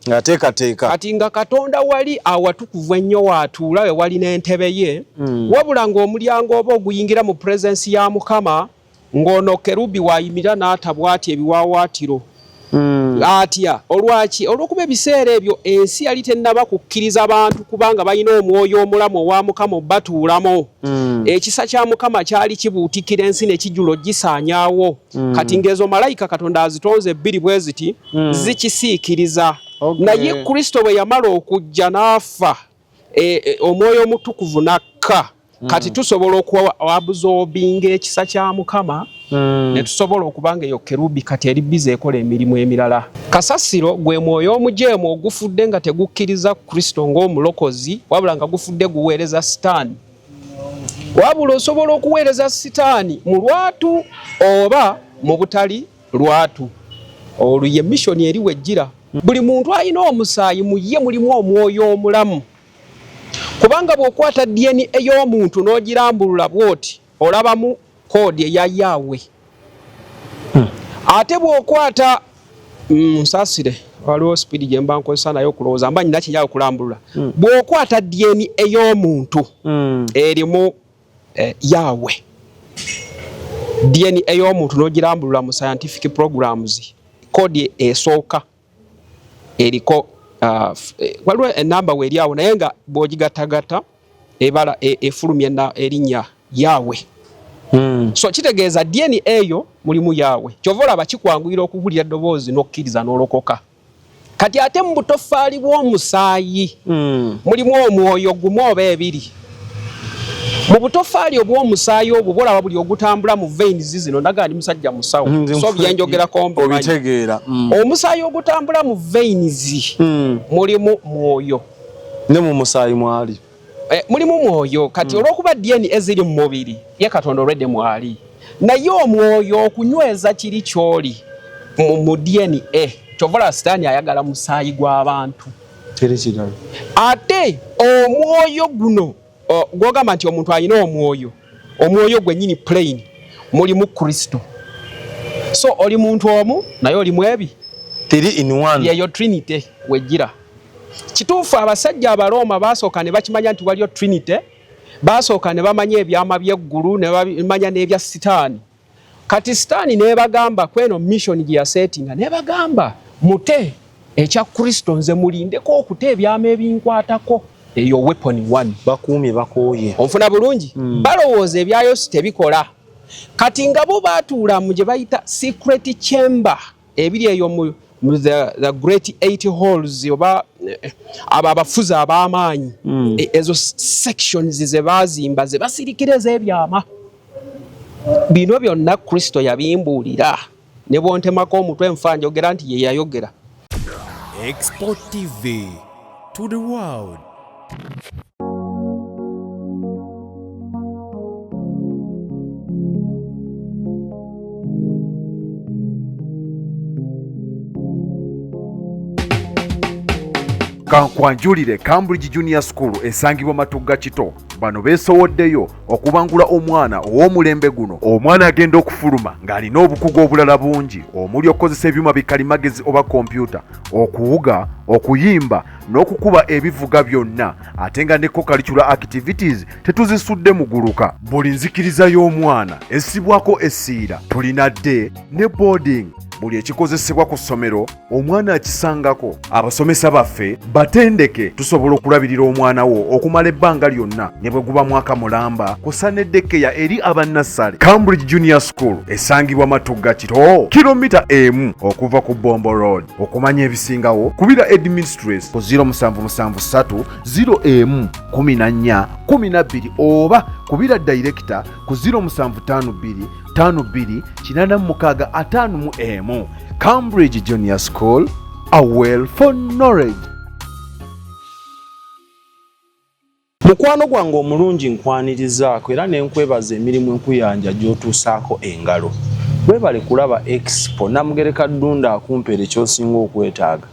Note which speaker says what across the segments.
Speaker 1: ngateekateeka
Speaker 2: kati nga Katonda wali awatukuvu ennyo waatuula we wali n'entebe ye wabula ng'omulyango oba oguyingira mu presence ya Mukama ng'ono kerubi waayimira n'atabwati ebiwaawaatiro atya olwaki olw'okuba ebiseera ebyo ensi yali tennaba kukkiriza abantu kubanga balina omwoyo omulamu owa Mukama batuulamo ekisa kya Mukama kyali kibuutikira ensi ne kijjulo gisaanyaawo kati ng'ezo malayika Katonda azitonze ebbiri bwe ziti zikisiikiriza naye Kristo bwe yamala okujja n'afa omwoyo omutukuvu nakka kati tusobola okuabsorbinga ekisa kya Mukama ne tusobola okubanga eyo kerubi kati eri bize ekola emirimu emirala. Kasasiro gwe mwoyo omujeemu ogufudde nga tegukkiriza Kristo ng'omulokozi wabula nga gufudde guweereza Sitaani. Wabula osobola okuweereza Sitaani mu lwatu oba mu butali lwatu. Olwo ye missoni eri wejjira. Buli muntu alina omusaayi mu ye mulimu omwoyo omulamu. Kubanga bw'okwata DNA ey'omuntu n'ogirambulula bw'oti olabamu koodi eya Yahweh. Ate bw'okwata nsasire waliwo speed gye mba nkozesa nayo okulowooza mba nina kinyawo okulambulula. Bw'okwata DNA ey'omuntu erimu Yahweh. DNA ey'omuntu n'ogirambulula mu scientific programs koodi esooka eriko waliwo enamba weeri awo naye nga bw'ogigatagata ebala efulumya erinnya Yahweh. So kitegeeza DNA eyo mulimu Yahweh. Kyova olaba kikwanguyira okuwulira eddoboozi n'okkiriza n'olokoka. Kati ate mu butofaali bw'omusaayi mulimu omwoyo gumu oba ebiri. Mu butofaali obw'omusaayi obwo bolaba buli ogutambula mu veins zino ndaga ndi musajja musawo so byenjogerako
Speaker 1: obitegeera
Speaker 2: omusaayi ogutambula mu veins mulimu mwoyo
Speaker 1: ne mu musaayi mwali
Speaker 2: mulimu mwoyo kati olw'okuba DNA eziri mu mubiri ye Katonda olwedde mwali naye omwoyo okunyweza kiri kyoli mu DNA kyovola Sitaani ayagala musaayi gw'abantu ate omwoyo guno gwogamba nti omuntu alina omwoyo gwennyini plain mulimu Kristo. So oli muntu omu naye olimu ebi
Speaker 1: 3 in 1
Speaker 2: yeyo Trinity wejjira. Kituufu abasajja Abaroma basooka ne bakimanya nti waliyo Trinity, basooka ne bamanya ebyama by'eggulu ne bamanya n'ebya Sitaani. Kati Sitaani ne bagamba kweno mission gye yasetinga ne bagamba mute ekya Kristo nze mulindeko okuta ebyama ebinkwatako. Eyo weapon 1
Speaker 1: bakuumye bakooye
Speaker 2: onfuna bulungi balowooza ebyayo tebikola kati nga bo baatuula mu gye bayita secret chamber ebiri eyo mu the great 8 halls oba abo abafuzi ab'amaanyi ezo sections ze baazimba ze basirikiriza ebyama bino byonna Kristo yabimbuulira ne bwontemako omutwe nfa njogera nti ye yayogera.
Speaker 3: Export TV to the world.
Speaker 4: Kankwanjulire Cambridge Junior School esangibwa Matugga Kito bano beesowoddeyo okubangula omwana ow'omulembe guno. Omwana agenda okufuluma ng'alina obukugu obulala bungi omuli okukozesa ebyuma bikalimagezi oba kompyuta, okuwuga, okuyimba n'okukuba ebivuga byonna ate nga ne co-curricular activities tetuzisudde muguluka. Buli nzikiriza y'omwana essibwako essiira tulina day ne boarding. Buli ekikozesebwa ku ssomero omwana akisangako. Abasomesa baffe batendeke tusobola okulabirira omwana wo okumala ebbanga lyonna ne bwe guba mwaka mulamba kusa n'eddekeya eri abannassale. Cambridge Junior School esangibwa Matugga Kito kilomita 1 okuva ku Bombo Road. Okumanya ebisingawo kubira administrator ku 0773 01 14 12 oba kubira director ku 0752 52 86 Cambridge Junior School, a well for knowledge.
Speaker 1: Mukwano gwange omulungi nkwanirizaako era ne nkwebaza emirimu enkuyanja gy'otuusaako engalo. Webale kulaba Expo Namugereka Ddunda akumpeera ekyosinga okwetaaga.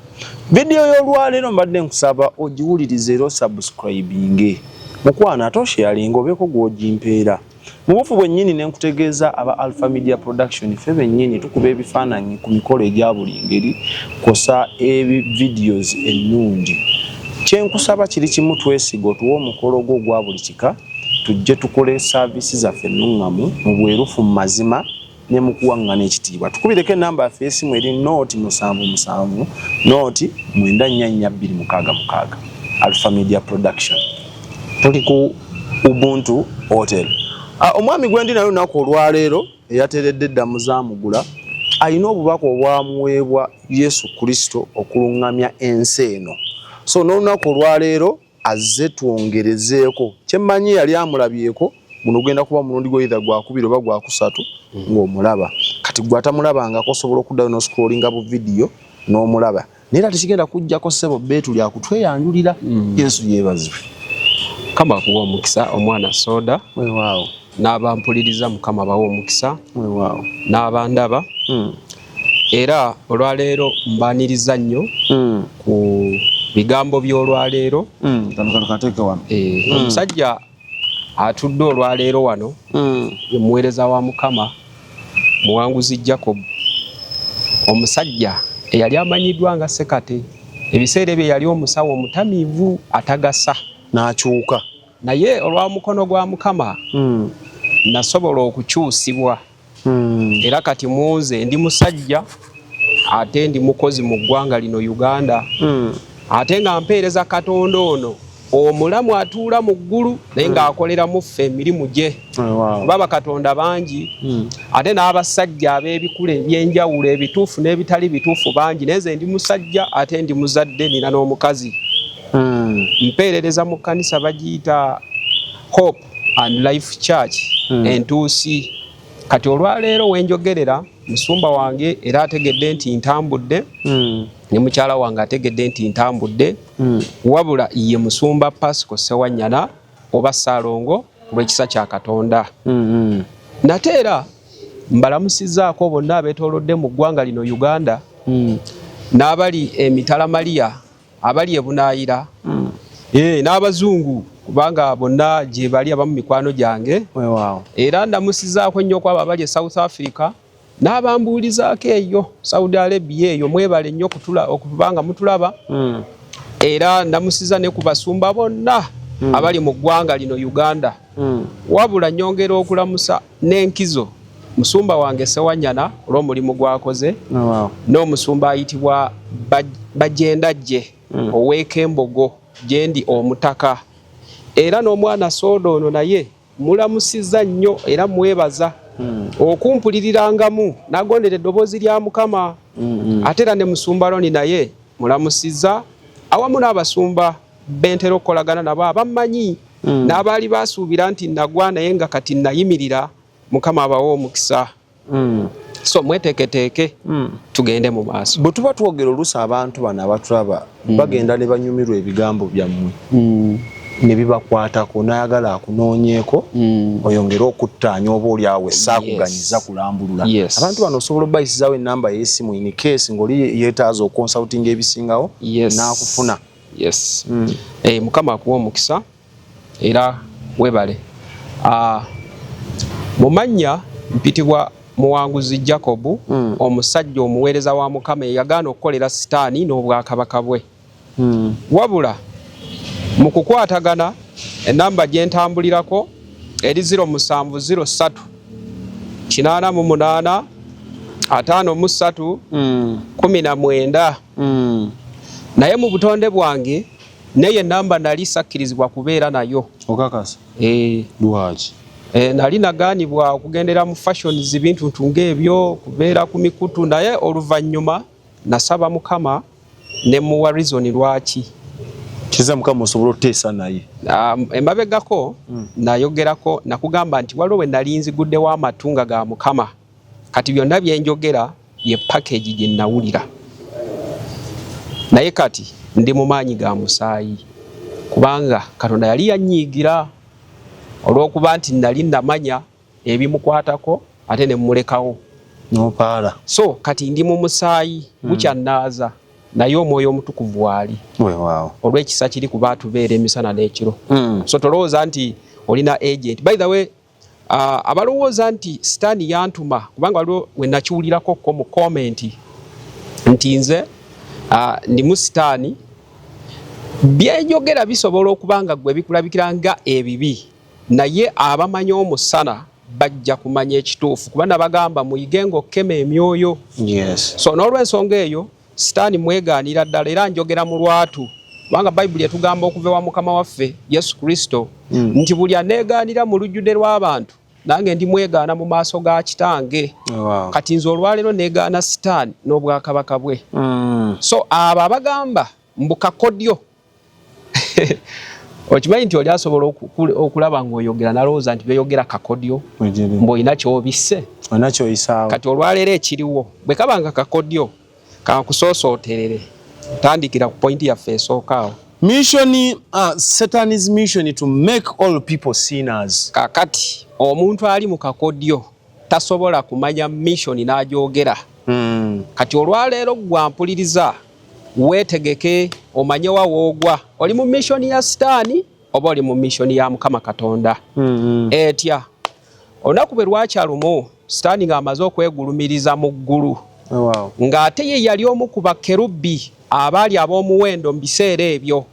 Speaker 1: Vidiyo y'olwaleero mbadde nkusaba ogiwulirize era osubscribinge. Mukwana ate osharinga obeeko gw'ogimpeera. mubufu bwennyini ne nkutegeeza aba Alpha Media Production ffe bennyini tukuba ebifaananyi ku mikolo egya buli ngeri kosa videos ennungi. Kyenkusaba kiri kimu twesiga otuwa omukolo gwo ogwa buli kika tujje tukole saavisi zaffe ennungamu mu bwerufu mu mazima ne mu kuwaŋŋana ekitiibwa. Tukubireko ennamba yaffe y'essimu eri nooti 77 nooti 944266 Alpha Media Production. Tuli ku Ubuntu Hotel. Omwami gwendi nayo lunaku olwaleero eyateredde eddamu zaamugula alina obubaka obwamuweebwa Yesu Kristo okuluŋŋamya ensi eno. So n'olunaku olwaleero azze twongerezeeko. Kyemmanyi yali amulabyeko guno genda kuba mulundi gw'oyitha gwakubiri oba gwakusatu ng'omulaba. Kati gwatamulabangako osobola okuddayo n'oscrollinga bu video n'omulaba. Naye ate kigenda kujjako ssebo bbeetu lyakutweyanjulira. Yesu yeebazibwe.
Speaker 2: Mukama akuwa omukisa omwana Soda.
Speaker 1: Weewaawo.
Speaker 2: N'abampuliriza Mukama bawa omukisa.
Speaker 1: Weewaawo.
Speaker 2: N'abandaba. Era olwaleero mbaaniriza nnyo ku bigambo by'olwaleero.
Speaker 1: Kateeka wano.
Speaker 2: Omusajja atudde olwaleero wano ye muweereza wa Mukama Muwanguzi Jacob, omusajja eyali amanyiddwa nga Sekate. Ebiseera bye yali omusawo omutamiivu atagasa
Speaker 1: n'akyuka,
Speaker 2: naye olwa mukono gwa Mukama nasobola okukyusibwa. Era kati muze ndi musajja ate ndi mukozi mu ggwanga lino Uganda, ate nga mpeereza Katonda ono omulamu atuula mu ggulu naye ng'akolera mu ffe emirimu gye. Baba Katonda bangi ate n'abasajja ab'ebikula eby'enjawulo ebituufu n'ebitali bituufu bangi, neze ndi musajja ate ndi muzadde nina n'omukazi. Mpeerereza mu kkanisa bagiyita Hope and Life Church Entuusi. Kati olwaleero wenjogerera musumba wange era ategedde nti ntambudde, ne mukyala wange ategedde nti ntambudde, wabula ye musumba Pasco Sewanyana oba Saalongo olw'ekisa kya Katonda. Nate era mbalamusizaako bonna abeetoolodde mu ggwanga lino Uganda, n'abali emitala Maria, abali ebunaayira, n'abazungu kubanga bonna gye bali abamu mikwano gyange. Era ndamusizaako ennyo kwabo abali e South Africa n'abambuulizaako eyo Saudi Arabia eyo, mwebale nnyo okubanga mutulaba. Era ndamusiza ne ku basumba bonna abali mu ggwanga lino Uganda. Wabula nyongera okulamusa n'enkizo musumba wange Sewanyana olw'omulimu gwakoze, n'omusumba ayitibwa Bajendajje ow'Ekembogo gye ndi omutaka. Era n'omwana Soda ono naye mulamusiza nnyo era mwebaza okumpulirirangamu n'agondera eddoboozi lya Mukama. Ate era ne musumba Loni naye mulamusiza awamu n'abasumba bentera okukolagana nabo abammanyi n'abaali basuubira nti nagwa naye nga kati nayimirira. Mukama abawa omukisa. So mweteeketeeke tugende mu maaso.
Speaker 1: Bwe tuba twogera oluusi abantu bano abatulaba bagenda ne banyumirwa ebigambo byammwe ne bibakwatako n'ayagala akunoonyeeko oyongere okuttaanya oba oli awo essaakuganyiza kulambulula. Abantu bano osobola obayisizaawo ennamba y'essimu in case ng'oli yeetaaza okonsultinga ebisingawo n'akufuna. Mukama akuwa omukisa era weebale. Mu mannya mpitibwa Muwanguzi Jacob, omusajja omuweereza wa Mukama eyagaana okukolera sitaani n'obwakabaka bwe. Wabula mu kukwatagana ennamba gye ntambulirako eri 0703 88 53 19. Naye mu butonde bwange naye ennamba nali sakkirizibwa kubeera nayo. Okakasa? Lwaki?
Speaker 2: Nali nagaanibwa okugendera mu fashions bintu ng'ebyo kubeera ku mikutu, naye oluvannyuma nasaba Mukama ne muwa reason lwaki.
Speaker 1: Kiza Mukama osobola oteesa naye.
Speaker 2: Emabegako nayogerako nakugamba nti waliwo we nali nziguddewo amatunga ga Mukama. Kati byonna bye njogera ye package gye nawulira. Naye kati ndi mu maanyi ga musaayi kubanga Katonda yali yanyiigira olw'okuba nti nali namanya ebimukwatako ate ne mmulekawo
Speaker 1: n'opaala. So
Speaker 2: kati ndi mu musaayi bukyannaaza naye omwoyo omutukuvu ali. Olw'ekisa kiri kuba tubeera emisana n'ekiro. So tolowooza nti olina agent. By the way, abalowooza nti sitaani yantuma kubanga waliwo we nakiwulirako mu komenti nti nze ndimu sitaani, byenjogera bisobola okuba nga gwe bikulabikira nga ebibi, naye abamanyi omusana bajja kumanya ekituufu kuba nabagamba muyige ng'okkema emyoyo. So n'olw'ensonga eyo sitaani mwegaanira ddala era njogera mu lwatu kubanga bayibuli etugamba okuva ewa mukama waffe Yesu Kristo nti buli aneegaanira mu lujjudde lw'abantu nange ndi mwegaana mu maaso ga kitange. Kati nze olwaleero neegaana sitaani n'obwakabaka bwe. So abo abagamba mbu kakodyo okimanyi nti oli asobola okulaba ng'oyogera nalowooza nti byeyogera kakodyo mbw'olina ky'obisse kati olwaleero ekiriwo bwe kabanga kakodyo kankusoosoterere tandikira ku pointi yaffe esookaawo.
Speaker 1: Mission, Satan's mission to make all people sinners.
Speaker 2: Kakati omuntu ali mu kakodyo tasobola kumanya mission n'agyogera. Kati olwaleero gwampuliriza weetegeke omanye wa woogwa oli mu mission ya sitaani oba oli mu mission ya Mukama Katonda. Etya olunaku bwe lwakyalumu sitaani ng'amaze okwegulumiriza mu ggulu ng'ate ye yali omu ku bakerubi abaali ab'omuwendo mu biseera ebyo.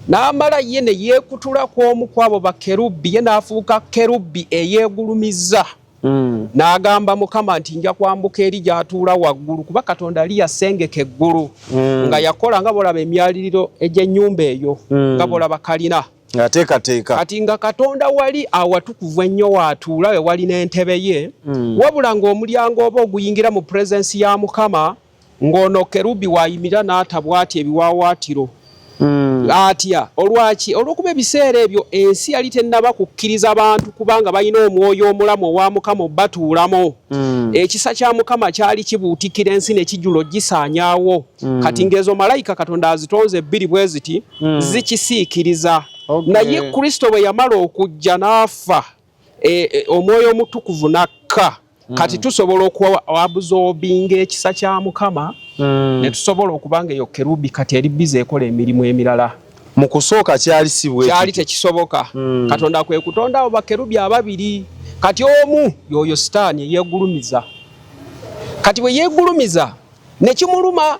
Speaker 2: N'amala ye ne yeekutula ku omu ku abo bakerubi, ye n'afuuka kerubi eyeegulumiza. N'agamba Mukama nti nja kwambuka eri gy'atuula waggulu kuba Katonda ali yasengeka eggulu nga yakola nga bolaba emyaliriro egy'ennyumba eyo nga bolaba kalina
Speaker 1: ngateekateeka.
Speaker 2: Kati nga Katonda wali awatukuvu ennyo waatuula we wali n'entebe ye, wabula ng'omulyango oba oguyingira mu purezensi ya Mukama ng'ono kerubi waayimira n'atabwati ebiwaawaatiro. Atya olwaki olw'okuba ebiseera ebyo ensi yali tennaba kukkiriza bantu kubanga balina omwoyo omulamu owa Mukama batuulamo. Ekisa kya Mukama kyali kibuutikira ensi ne kijjulo gisaanyaawo. Kati ng'ezo malayika Katonda azitonze ebbiri bwe ziti zikisiikiriza. Naye Kristo bwe yamala okujja n'afa omwoyo omutukuvu nakka. Kati tusobola okuabsorbinga ekisa kya Mukama ne tusobola okubanga eyo kerubi kati eri bize ekola emirimu emirala.
Speaker 1: Mu kusooka kyali si bwe
Speaker 2: kyali tekisoboka. Katonda kwe kutonda abo bakerubi ababiri. Kati omu yoyo sitaani yeegulumiza. Kati bwe yeegulumiza ne kimuluma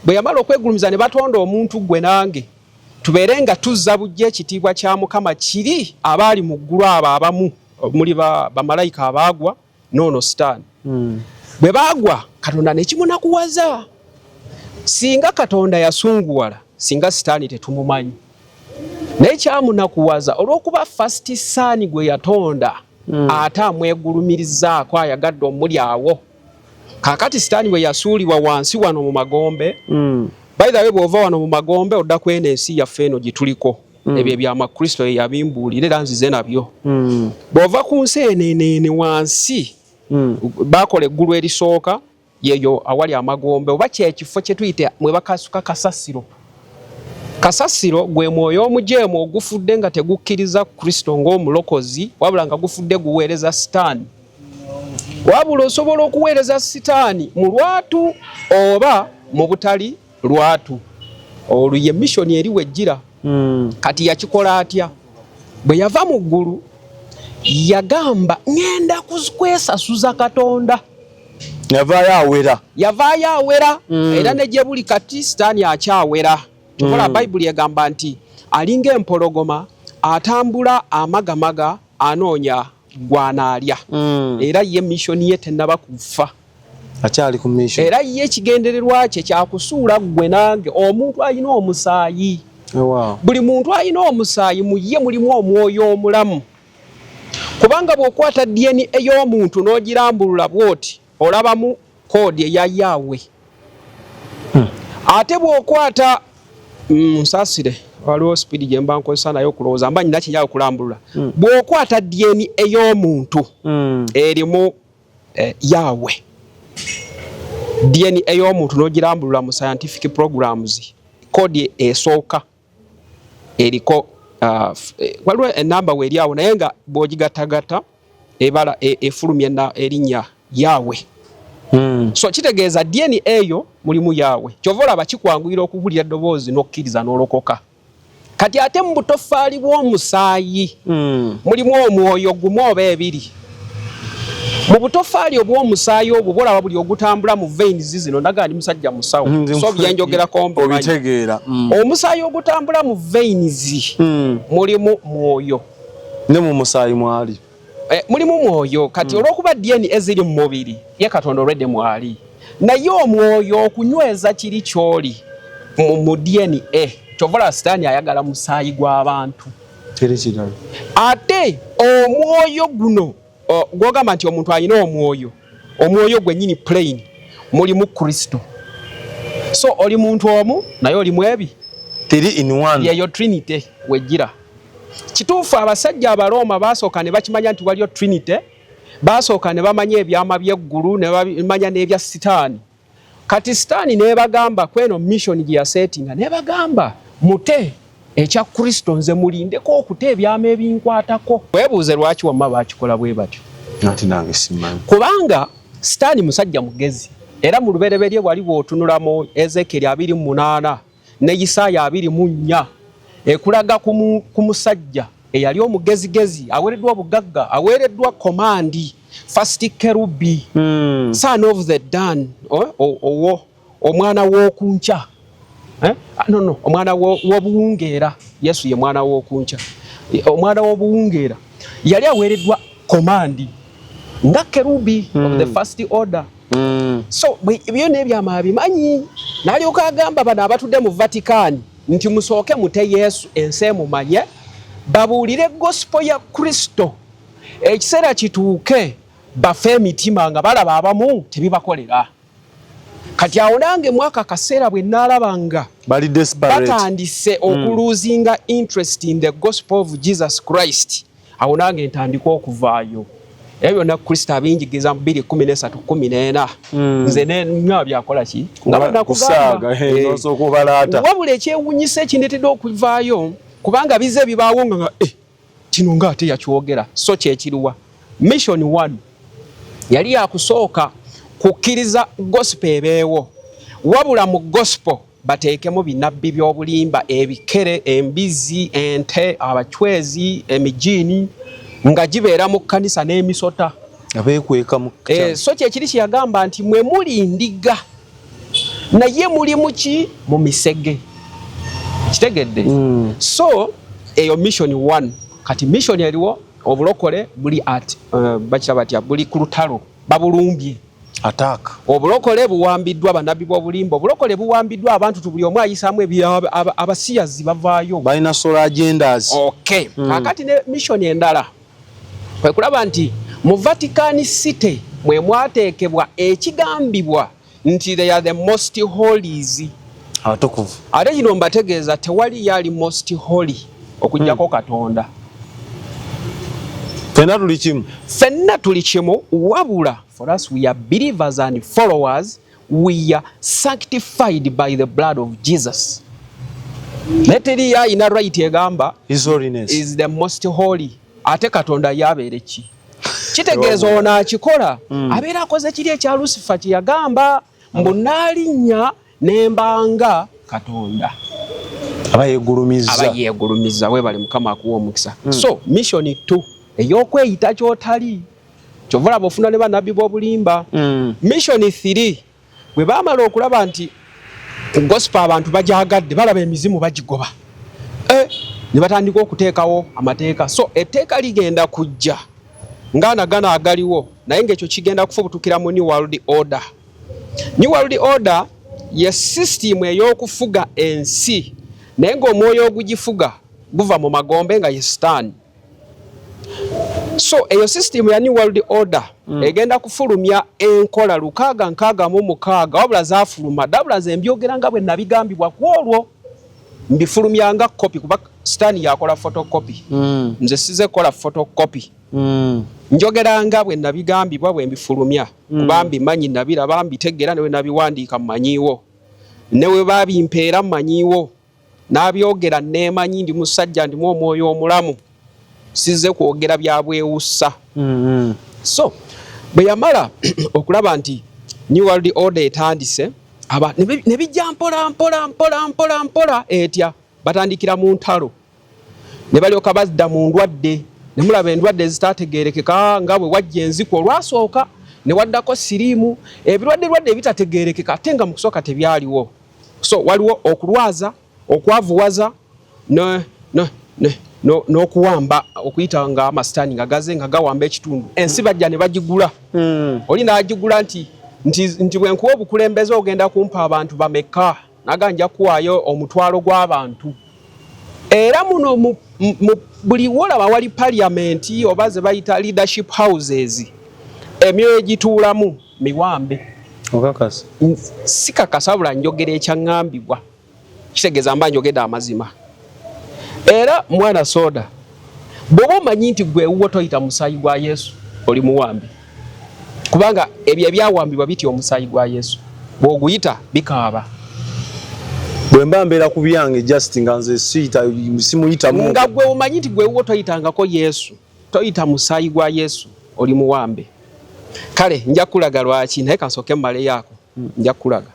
Speaker 2: bwe yamala okwegulumiza ne batonda omuntu gwe nange tubeere nga tuzza bujja ekitiibwa kya Mukama kiri abaali mu ggulu abo abamu muli bamalayika abaagwa nono sitaani. Bwe baagwa Katonda ne kimunakuwaza. Singa Katonda yasunguwala singa sitaani tetumumanyi. Naye kyamunakuwaza olw'okuba fasiti saani gwe yatonda ate amwegulumirizaako ayagadde omuli awo. Kaakati sitaani bwe yasuulibwa wansi wano mu magombe, by the way bw'ova wano mu magombe odda ku eno ensi yaffe eno gye tuliko. Ebyo ebyamakristo ye yabimbuulira era nzize nabyo. Bw'ova ku nsi eno wansi bakola eggulu erisooka yeyo awali amagombe oba kyekifo kye tuyite mwe bakasuka kasasiro. Kasasiro gwe mwoyo omujeemu ogufudde nga tegukkiriza Kristo ng'omulokozi wabula nga gufudde guweereza sitaani. Wabula osobola okuweereza sitaani mu lwatu oba mu butali lwatu. Olwo ye mission eri wejjira. Kati yakikola atya? Bwe yava mu ggulu yagamba ngenda kwesasuza Katonda. Yavaayo awera. Era ne gye buli kati sitaani akyawera. Tukola Bayibuli egamba nti alinga empologoma atambula amagamaga anoonya gwanaalya. Era ye mission ye tennaba kufa.
Speaker 1: Akyali ku mission.
Speaker 2: Era ye ekigendererwa kye kyakusuula gwe nange omuntu alina omusaayi. Buli muntu alina omusaayi mu ye mulimu omwoyo omulamu. Kubanga bw'okwata DNA ey'omuntu n'ogirambulula bw'oti olabamu koodi eya Yahweh. Ate bw'okwata nsasire waliwo speed gye mba nkozesa nayo okulowooza mba nyina kinyawo okulambulula. Bw'okwata DNA ey'omuntu erimu Yahweh. DNA ey'omuntu n'ogirambulula mu scientific programs koodi esooka eriko waliwo enamba weeri awo naye nga bw'ogigatagata ebala efulumya erinnya Yahweh. So kitegeeza DNA eyo mulimu Yahweh. Kyova olaba kikwanguyira okuwulira eddoboozi n'okkiriza n'olokoka. kati ate mu butofaali bw'omusaayi mulimu omwoyo gumu oba ebiri. Mu butofaali obw'omusaayi obwo bolaba buli ogutambula mu veins zino ndaga ndi musajja musawo so byenjogerako
Speaker 1: obitegeera.
Speaker 2: Omusaayi ogutambula mu veins mulimu mwoyo
Speaker 1: ne mu musaayi mwali
Speaker 2: mulimu mwoyo kati olw'okuba DNA eziri mu mubiri ye Katonda olwedde mwali naye omwoyo okunyweza kiri kyoli mu DNA kyovola Sitaani ayagala musaayi gw'abantu
Speaker 1: kiri kirala
Speaker 2: ate omwoyo guno gwogamba nti omuntu alina omwoyo gwe nnyini plain mulimu Kristo so oli muntu omu naye oli mwebi
Speaker 1: 3 in 1
Speaker 2: yeyo Trinity wejjira. Kituufu abasajja Abaroma basooka ne bakimanya nti waliyo Trinity, basooka ne bamanya ebyama by'eggulu ne bamanya n'ebya Sitaani. Kati Sitaani ne bagamba kweno mission gye yasetinga ne bagamba mute ekya Kristo nze mulindeko okuta ebyama ebinkwatako. Weebuuze lwaki wamma bakikola bwe batyo.
Speaker 1: Nati nange simanyi.
Speaker 2: Kubanga Sitaani musajja mugezi era mu lubereberye wali bw'otunulamu Ezekiel 28 ne Isaaya 24 ekulaga ku musajja eyali omugezigezi aweereddwa obugagga aweereddwa komandi first kerubi son of the dawn omwana w'okunca omwana w'obuwungeera. Yesu ye mwana w'okunca omwana w'obuwungeera yali aweereddwa komandi nga kerubi of the first order. So byo n'ebyama abimanyi n'alyoka agamba bano abatudde mu Vatican nti musooke mute Yesu ensi emumanye babuulire gospel ya Kristo ekiseera kituuke bafe emitima nga balaba abamu tebibakolera. Kati awo nange mwaka kaseera bwe naalabanga
Speaker 1: bali desperate
Speaker 2: batandise okuluzinga interest in the gospel of Jesus Christ awo nange ntandika okuvaayo. Ebyo na Kristo abinjigiza mu 2:13-14 nze ne byakola ki nga
Speaker 1: kusaaga so kubalata
Speaker 2: wabula ekyewunyisa ekindetedde okuvaayo kubanga bize bibaawo nga kino nga ate yakyogera so kyekiruwa. Mission 1 yali yakusooka kukkiriza gospel ebeewo wabula mu gospel bateekemu binabbi by'obulimba ebikere embizi ente abachwezi emijiini nga gibeera mu kkanisa n'emisota
Speaker 1: abeekweka mu
Speaker 2: so kyekiri kyeyagamba nti mwe muli ndiga naye muli muki mu misege kitegedde. So eyo mission 1 kati mission eriwo obulokole buli at bakira batya buli ku lutalo babulumbye
Speaker 1: attack
Speaker 2: obulokole buwambiddwa banabbi bw'obulimba obulokole buwambiddwa abantu tubuli omu ayisaamu abasiyazi bavaayo
Speaker 1: balina solar agendas.
Speaker 2: Okay. Kakati ne mission endala kwe kulaba nti mu Vatican City mwe mwateekebwa ekigambibwa nti they are the most holies
Speaker 1: abatukuvu.
Speaker 2: Ate kino mbategeeza tewali yali most holy okujjako Katonda. Fenna tuli kimu wabula for us we are believers and followers we are sanctified by the blood of Jesus. Leteri ya ina right egamba
Speaker 1: His holiness
Speaker 2: is the most holy. Ate Katonda yabeere ki kitegeeza ono akikola abeera akoze kiri ekya Lucifer kye yagamba mbu naalinnya nembanga Katonda abayegulumiza webali Mukama akuwa omukisa. So mission 2 ey'okweyita kyotali kyovula bofuna ne bannabbi b'obulimba. Mission 3 bwe baamala okulaba nti gospel abantu bajagadde balaba emizimu bagigoba ne batandika okuteekawo amateeka. So etteeka ligenda kujja ng'anagana agaliwo naye ng'ekyo kigenda kufubutukira mu New World Order. New World Order ye system ey'okufuga ensi naye ng'omwoyo ogugifuga guva mu magombe nga ye Sitaani. So eyo system ya New World Order egenda kufulumya enkola 666 wabula zaafuluma dabula zembyogera nga bwe nabigambibwa ku olwo mbifulumya nga copy kuba Sitaani yakola photocopy nze size kola photocopy njogera nga bwe nabigambibwa bwe mbifulumya kuba mbimanyi nabiraba mbitegeera ne we nabiwandiika mmanyiiwo ne we babimpeera mmanyiiwo n'abyogera neemanyi ndi musajja ndimu omwoyo omulamu size kwogera byabwewussa. So bwe yamala okulaba nti New World Order etandise ne bijja mpola etya batandikira mu ntalo ne balyoka bazda mu ndwadde ne mulaba endwadde ezitategeerekeka nga bwe wajja enziko olwasooka ne waddako siriimu ebirwadde ebitategeerekeka ate nga mu kusooka tebyaliwo. So waliwo okulwaza, okwavuwaza n'okuwamba okuyita nga amasitaani nga gaze nga gawamba ekitundu. Ensi bajja ne bagigula. Oli n'agigula nti bwe nkuwa obukulembeze ogenda kumpa abantu bameka naga nja kuwaayo omutwalo gw'abantu. Era muno mu buli wolaba wali parliamenti oba ze bayita leadership houses emyoyo egituulamu miwambe.
Speaker 1: Okakasa
Speaker 2: Sikakasa bula njogera ekyaŋŋambibwa kitegeeza mba njogedde amazima. Era mwana soda bw'oba omanyi nti gwe ewuwo toyita musaayi gwa Yesu oli muwambi, kubanga ebyo ebyawambibwa bitya omusaayi gwa Yesu bw'oguyita bikaaba.
Speaker 1: bwe mba mbeera ku byange just nga nze simuyitamu
Speaker 2: nga gwe omanyi nti gwe ewuwo toyitangako Yesu, toyita musaayi gwa Yesu oli muwambe. Kale nja kulaga lwaki, naye kansooke mmale yaako nja kulaga.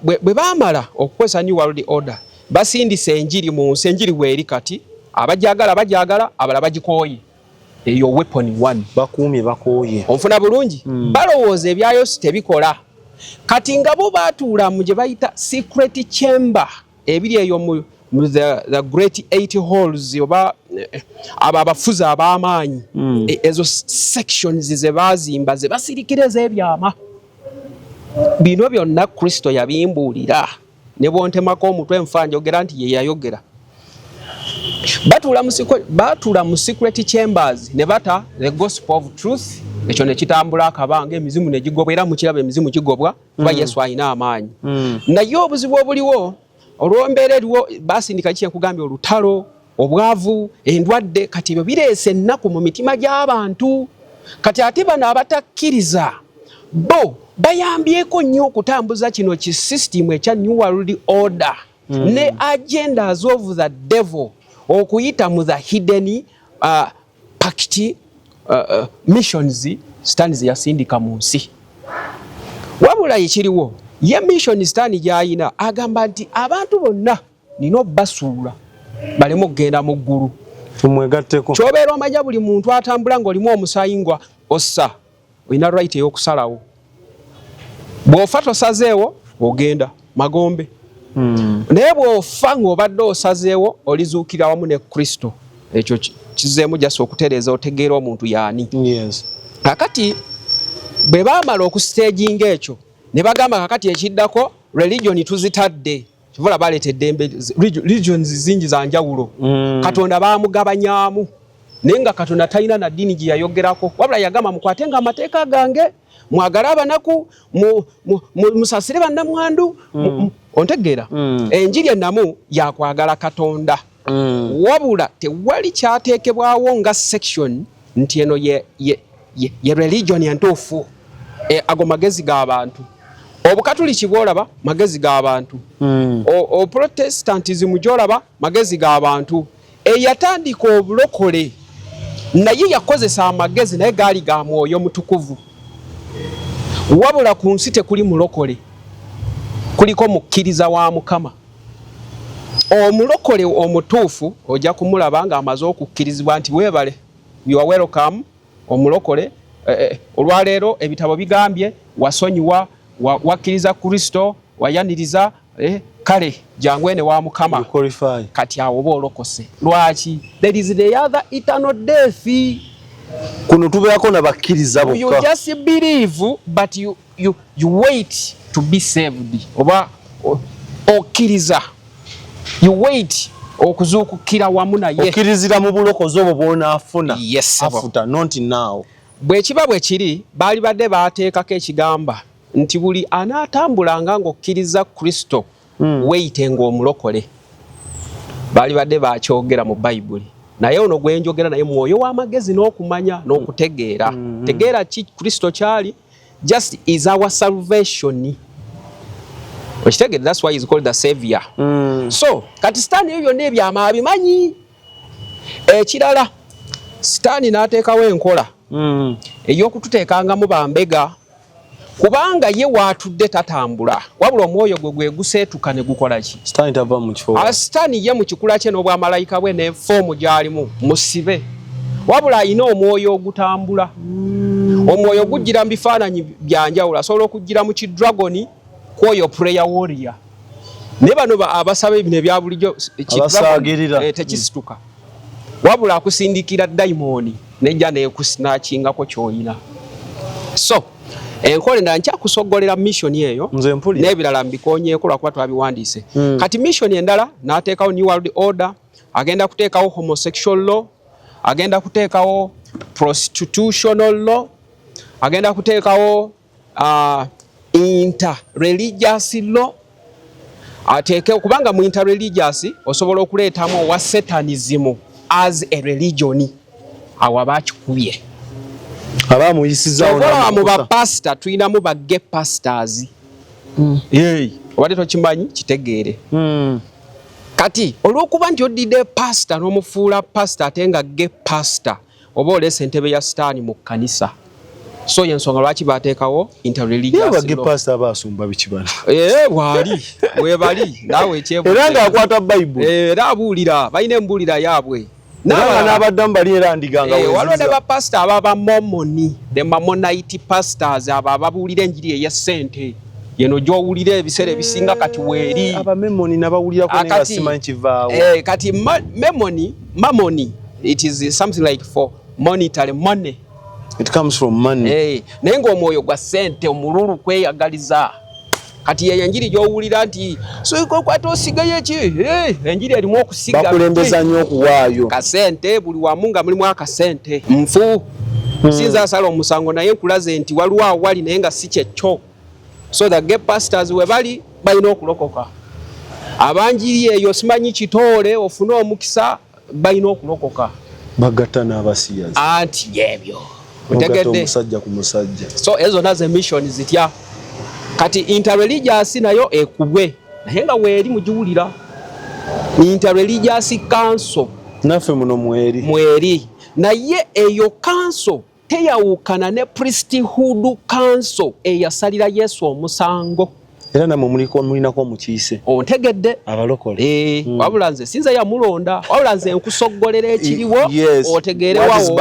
Speaker 2: Bwe baamala okukozesa New World Order basindisa enjiri mu nsi, enjiri weeri kati abajagala abala bagikooye. Eyo weapon one
Speaker 1: bakuumye bakooye.
Speaker 2: Onfuna bulungi. Balowooza ebya Yesu tebikola. Kati nga bo baatuula mu gye bayita secret chamber ebiri eyo mu the great 8 halls oba abafuzi ab'amaanyi ezo sections ze bazimba ze basirikiriza ebyama. Bino byonna Kristo yabimbuulira ne bontemako omutwe nfa njogera nti ye yayogera. Batuula mu secret chambers ne bata the gospel of truth. Ekyo ne kitambula akabanga emizimu ne gigobwa, era mukiraba emizimu gigobwa kuba Yesu alina amaanyi. Naye obuzibu obuliwo olw'embeera eriwo basindika kiki nkugambye olutalo, obwavu, endwadde, kati ebyo bireese ennaku mu mitima gy'abantu. Kati ate bano abatakkiriza bo bayambyeko nnyo okutambuza kino ki system ekya New World Order ne agendas of the devil okuyita mu the hidden pact missions Sitaani ze yasindika mu nsi. Wabula ekiriwo ye mission Sitaani gy'ayina agamba nti abantu bonna nina obbasuula baleme okugenda mu ggulu.
Speaker 1: Tumwegatteko.
Speaker 2: Kyobeera omanya buli muntu atambula ng'olimu omusaayi ngwa ossa olina right ey'okusalawo. Bw'ofa tosazeewo ogenda magombe. Naye bw'ofa ng'obadde osazeewo olizuukira wamu ne Kristo. Ekyo kizeemu jasa okutereeza otegeera omuntu yaani.
Speaker 1: Yes.
Speaker 2: Kakati bwe baamala okustaginga ekyo ne bagamba kakati ekiddako religion tuzitadde. Kivula baleetedde religions zingi za njawulo. Katonda baamugabanyaamu. Naye nga Katonda talina na ddiini gye yayogerako. Wabula yagamba mukwatenga amateeka gange, mwagale abanaku, musasire bannamwandu. Ontegeera? Enjiri ennamu yakwagala Katonda. Wabula tewali kyateekebwawo nga section nti eno ye religion entuufu. Ago magezi g'abantu. Obukatuliki bw'olaba magezi g'abantu. Protestantism gy'olaba magezi g'abantu. Eyatandika obulokole naye yakozesa amagezi naye gaali ga Mwoyo Mutukuvu. Wabula ku nsi tekuli mulokole, kuliko mukkiriza wa Mukama. Omulokole omutuufu ojja kumulaba nga amaze okukkirizibwa nti weebale, you are welcome. Omulokole olwaleero ebitabo bigambye wasonyiwa, wakkiriza Kristo, wayaniriza, kale jangu ene wa Mukama. Kati awo oba olokose. Lwaki? There is the other eternal death.
Speaker 1: Kuno tubeerako n'abakkiriza bokka.
Speaker 2: You just believe but you wait to be saved. Oba okkiriza. You wait okuzuukukira wamu naye.
Speaker 1: Okkirizira mu bulokozi obwo bw'onaafuna.
Speaker 2: Yes,
Speaker 1: afuta not now.
Speaker 2: Bwe kiba bwe kiri baali badde baateekako ekigamba nti buli anaatambulanga ng'okkiriza Kristo weyite ng'omulokole. Baali badde baakyogera mu Bayibuli. Naye ono gwe njogera naye mwoyo w'amagezi n'okumanya n'okutegeera. Tegeera ki Kristo kyali, just is our salvation. Okitegedde, that's why he's called the Savior. So kati Sitaani ebyo byonna ebyama abimanyi. Ekirala Sitaani n'ateekawo enkola ey'okututeekangamu bambega kubanga ye watudde tatambula wabula omwoyo gwe guseetuka ne gukola ki
Speaker 1: Sitaani tava mu kifo
Speaker 2: Sitaani ye mu kikula kye n'obwamalayika bwe ne foomu gy'alimu musibe wabula ayina omwoyo ogutambula omwoyo gujjira mu bifaananyi byanjawulo asobola okujjira mu kidragoni kwoyo prayer warrior ne bano abasaba ebino ebya bulijjo tekisituka wabula akusindikira dayimoni nejja nekusinaakingako ky'olina so enkole ndala nkyakusogolera mission eyo n'ebirala mbikonyeeko lwakuba twabiwandiise kati mission endala n'ateekawo new world order agenda kuteekawo homosexual law agenda kuteekawo prostitutional law agenda kuteekawo interreligious law ateeke kubanga mu interreligious osobola okuleetamu owa satanism as a religion awo abakikubye abamuyisizaawo mu bapasita tulinamu ba gay pastors obadde tokimanyi kitegeere kati olw'okuba nti odidde pasita n'omufuula pasita ate nga gay pasita oba oleesa entebe ya Sitaani mu kkanisa so yensonga lwaki bateekawo interreligious waali webali naawe
Speaker 1: era ng'akwata Bayibuli
Speaker 2: era abuulira balina embuulira yaabwe
Speaker 1: n'abaddamu bali era ndiganga
Speaker 2: waliwo ne bapasita ababa Mormon the Mormonite pastors abo ababuulira enjiri eya ssente yeno gy'owulira ebiseera ebisinga kati weeri
Speaker 1: abamemoni nabawulirako nenga simanyi kivaawo
Speaker 2: kati mamoni it is something like for monetary money.
Speaker 1: It comes from money.
Speaker 2: Naye ng'omwoyo gwa ssente omululu kweyagaliza kati ye enjiri gy'owulira nti kwata osigayo eki enjiri erimu okusiga
Speaker 1: bakulembeza nnyo okuwaayo
Speaker 2: kasente buli wamu nga mulimu akasente nfu sinza asala omusango naye nkulaze nti waliwo awali naye nga si kyekyo so the gay pastors we bali balina okulokoka abanjiri eyo simanyi kitoole ofune omukisa balina okulokoka
Speaker 1: bagatta n'abasiyazi
Speaker 2: anti yebyo otegedde
Speaker 1: omusajja ku musajja
Speaker 2: so ezo nazo mission zitya kati interreligious nayo ekubwe naye nga weeri mugiwulira interreligious council
Speaker 1: naffe muno mweri
Speaker 2: naye eyo council teyawukana ne priesthood council eyasalira Yesu omusango
Speaker 1: era namwe mulinako omukiise
Speaker 2: ontegedde
Speaker 1: abalokole
Speaker 2: wabula nze sinza yamulonda wabula nze nkusoggolera ekiriwo otegeere wawo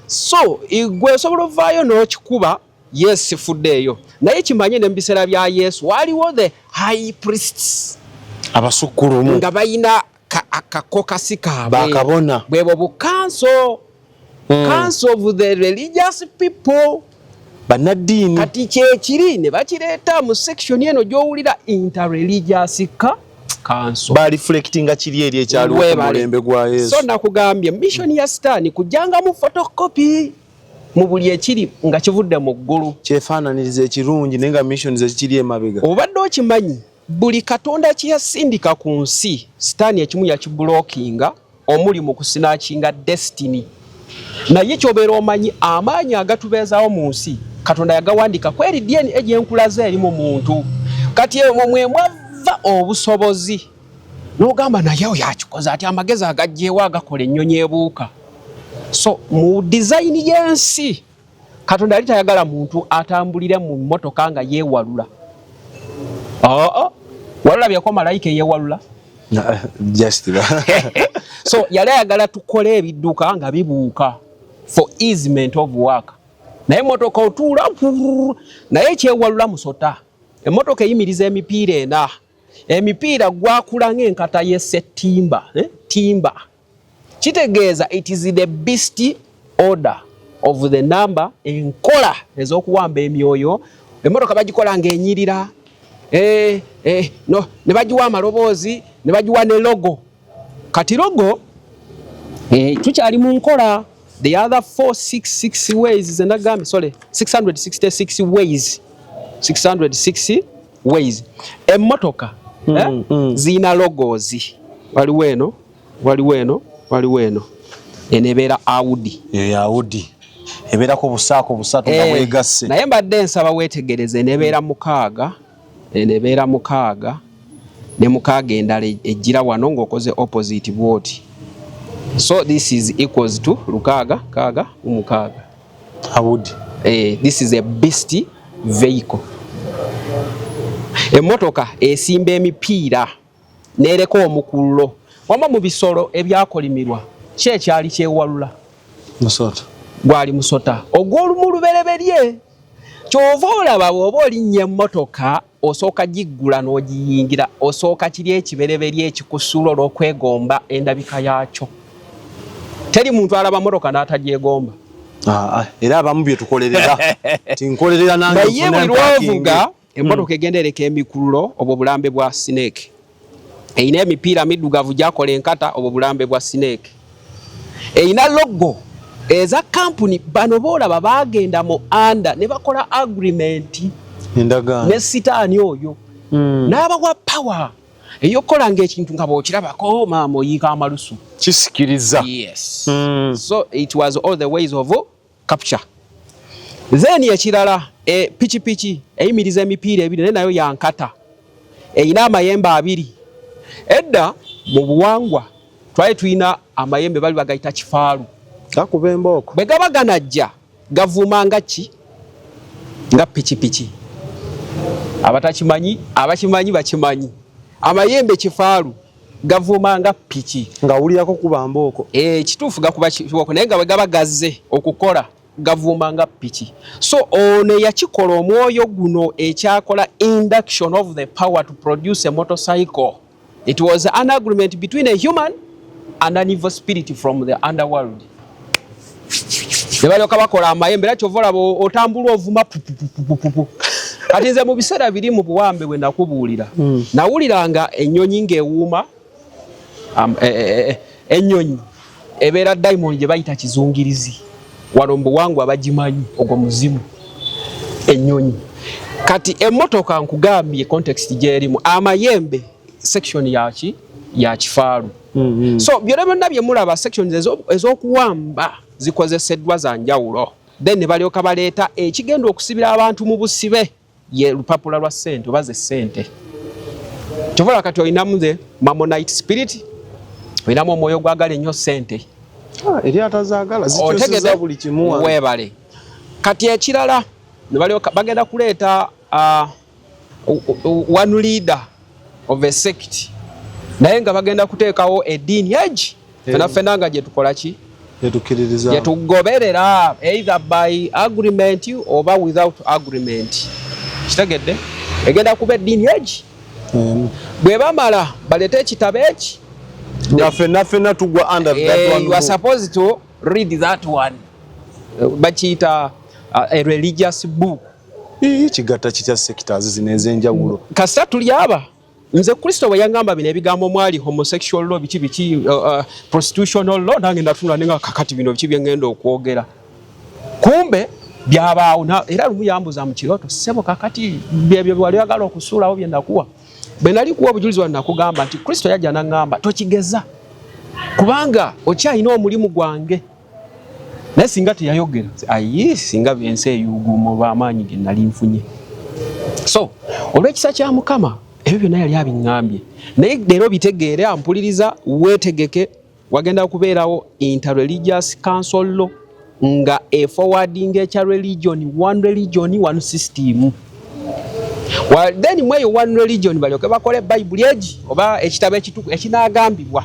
Speaker 2: so igwe osobola ovaayo n'okikuba yes fuddeeyo naye kimanye ne mu biseera bya Yesu waliwo the high priests
Speaker 1: abasukkulumu
Speaker 2: nga balina akakokasi kaabwe
Speaker 1: bakabona
Speaker 2: bwebo bu council of the religious people
Speaker 1: banaddiini
Speaker 2: kati kyekiri ne bakireeta mu section eno gy'owulira interreligious council
Speaker 1: baliflectinga kiri eri ekyaliwo ku mulembe gwa Yesu
Speaker 2: so nakugambye mission ya Sitaani kujjangamu photocopy mu buli ekiri nga kivudde mu ggulu
Speaker 1: kyefaananiriza ekirungi naye nga mission ze kiri emabega
Speaker 2: obadde okimanyi buli katonda kyeyasindika ku nsi Sitaani ekimu yakibulookinga omuli mu kusinaakinga destiny naye kyobeera omanyi amaanyi agatubeezaawo mu nsi katonda yagawandika kweri DNA egyenkulaze eri mu muntu kati mwe mwava obusobozi n'ogamba naye oyo yakikoze ati amagezi agajjeewo agakola ennyonyi ebuuka so mu design y'ensi katonda yali tayagala muntu atambulire mu mmotoka nga yeewalula walulabyeko malayika eyeewalula so yali ayagala tukole ebidduka nga bibuuka for easement of work naye emotoka otuula naye ekyewalula musota emotoka eyimiriza emipiira ena emipiira gwakula ng'enkata y'essettimba timba kitegeeza it is the beast order of the number enkola ez'okuwamba emyoyo emotoka bagikola ng'enyirira no ne bagiwa amaloboozi ne bagiwa ne logo kati logo tukyali mu nkola the other 466 ways zenagambye 666 ways 660 ways emmotoka zina logos waliwo eno enebeera Audi
Speaker 1: ebeerako busaako busatu nga bwegasse
Speaker 2: naye mbadde nsaba weetegereze enebeera mukaaga ne mukaaga endala ejjira wano ng'okoze opposite bwoti so this is equals to lukaaga kaaga umukaaga
Speaker 1: Audi
Speaker 2: this is a beast vehicle. Emmotoka esimba emipiira nereko omukullo wama mu bisolo ebyakolimirwa kyekyali kyewalula
Speaker 1: musota
Speaker 2: gwali musota ogw'olumulubereberye kyova olaba bw'oba olinnya emmotoka osooka giggula n'ogiyingira osooka kiri ekibereberye ekikusula olw'okwegomba endabika yaakyo teri muntu alaba mmotoka n'atagyegomba
Speaker 1: era abamu bye tukolerera tinkolerera nange
Speaker 2: naye buli lwovuga emmotoka egenda ereka emikullo obwo bulambe bwa Snake eyina emipiira middugavu gyakola enkata obwo bulambe bwa Snake eyina logo eza kampuni bano boolaba bagenda mu anda ne bakola agreement
Speaker 1: endagaano
Speaker 2: ne sitaani oyo n'abawa power eyokola ng'ekintu nga bw'okirabako maama oyiika amalusu
Speaker 1: kisikiriza.
Speaker 2: yes so it was all the ways of capture. Then ekirala pikipiki eyimiriza emipiira ebiri naye nayo yankata eyina amayembe abiri. Edda mu buwangwa twali tulina amayembe bali bagayita kifaalu
Speaker 1: gakuba embooko
Speaker 2: bwe gaba ganajja gavuma nga ki nga pikipiki abatakimanyi abakimanyi bakimanyi amayembe kifaalu gavuma nga piki
Speaker 1: nga wulirako kuba mbooko
Speaker 2: kituufu gakuba kibooko naye nga bwe gaba gazze okukola gavuma nga piki. So ono yakikola omwoyo guno ekyakola induction of the power to produce a motorcycle. It was an agreement between a human and an evil spirit from the underworld. Nebalyoka bakola amayembe era kyova olaba otambula ovuma kati nze mu biseera biri mu buwambe bwe nakubuulira nawuliranga ennyonyi ng'ewuuma ennyonyi ebeera diamond gye bayita kizungirizi wano mu buwangwa bagimanyi ogwo muzimu ennyonyi. Kati emmotoka nkugambye context gyerimu amayembe section ya kifaalu. So byonna byonna bye mulaba sections ez'okuwamba zikozeseddwa za njawulo then ne balyoka baleeta ekigenda okusibira abantu mu busibe ye lupapula lwa ssente oba ze ssente. Kyovola kati olinamu the Mammonite spirit olinamu omwoyo gwagala ennyo ssente
Speaker 1: eri atazaagala zikyusiza buli kimu
Speaker 2: weebale. Kati ekirala ne balyoka bagenda kuleeta one leader of a sect naye nga bagenda kuteekawo eddiini egi fena nga gye tukola ki gye tugoberera either by agreement oba without agreement. Kitegedde egenda kuba eddiini egi bwe bamala baleete ekitabo eki
Speaker 1: nga fena tugwa under that one.
Speaker 2: You are supposed to read that one bakiyita a religious book.
Speaker 1: Kigatta kitya sectors zino ez'enjawulo
Speaker 2: kasita tuli aba nze Kristo bwe yangamba bino ebigambo mwali homosexual law biki prostitutional law nange ndatunula nenga kakati bino biki byengenda okwogera kumbe byabaawo era lumu yambuza mu kirooto ssebo kakati byebyo wali oyagala okusuulawo bye ndakuwa bwe nali kuwa obujulizi wa nakugamba nti Kristo yajja n'angamba tokigeza kubanga okyalina omulimu gwange naye singa teyayogera ayi singa byensi eyuguuma oba amaanyi ge nali nfunye. So olw'ekisa kya Mukama ebyo byonna yali abiŋŋambye naye leero bitegeere ampuliriza weetegeke wagenda kubeerawo interreligious council law nga forwarding ekya religion one system. Then mweyo one religion balyoke bakole Bible egi oba ekitabo ekitukuvu ekinaagambibwa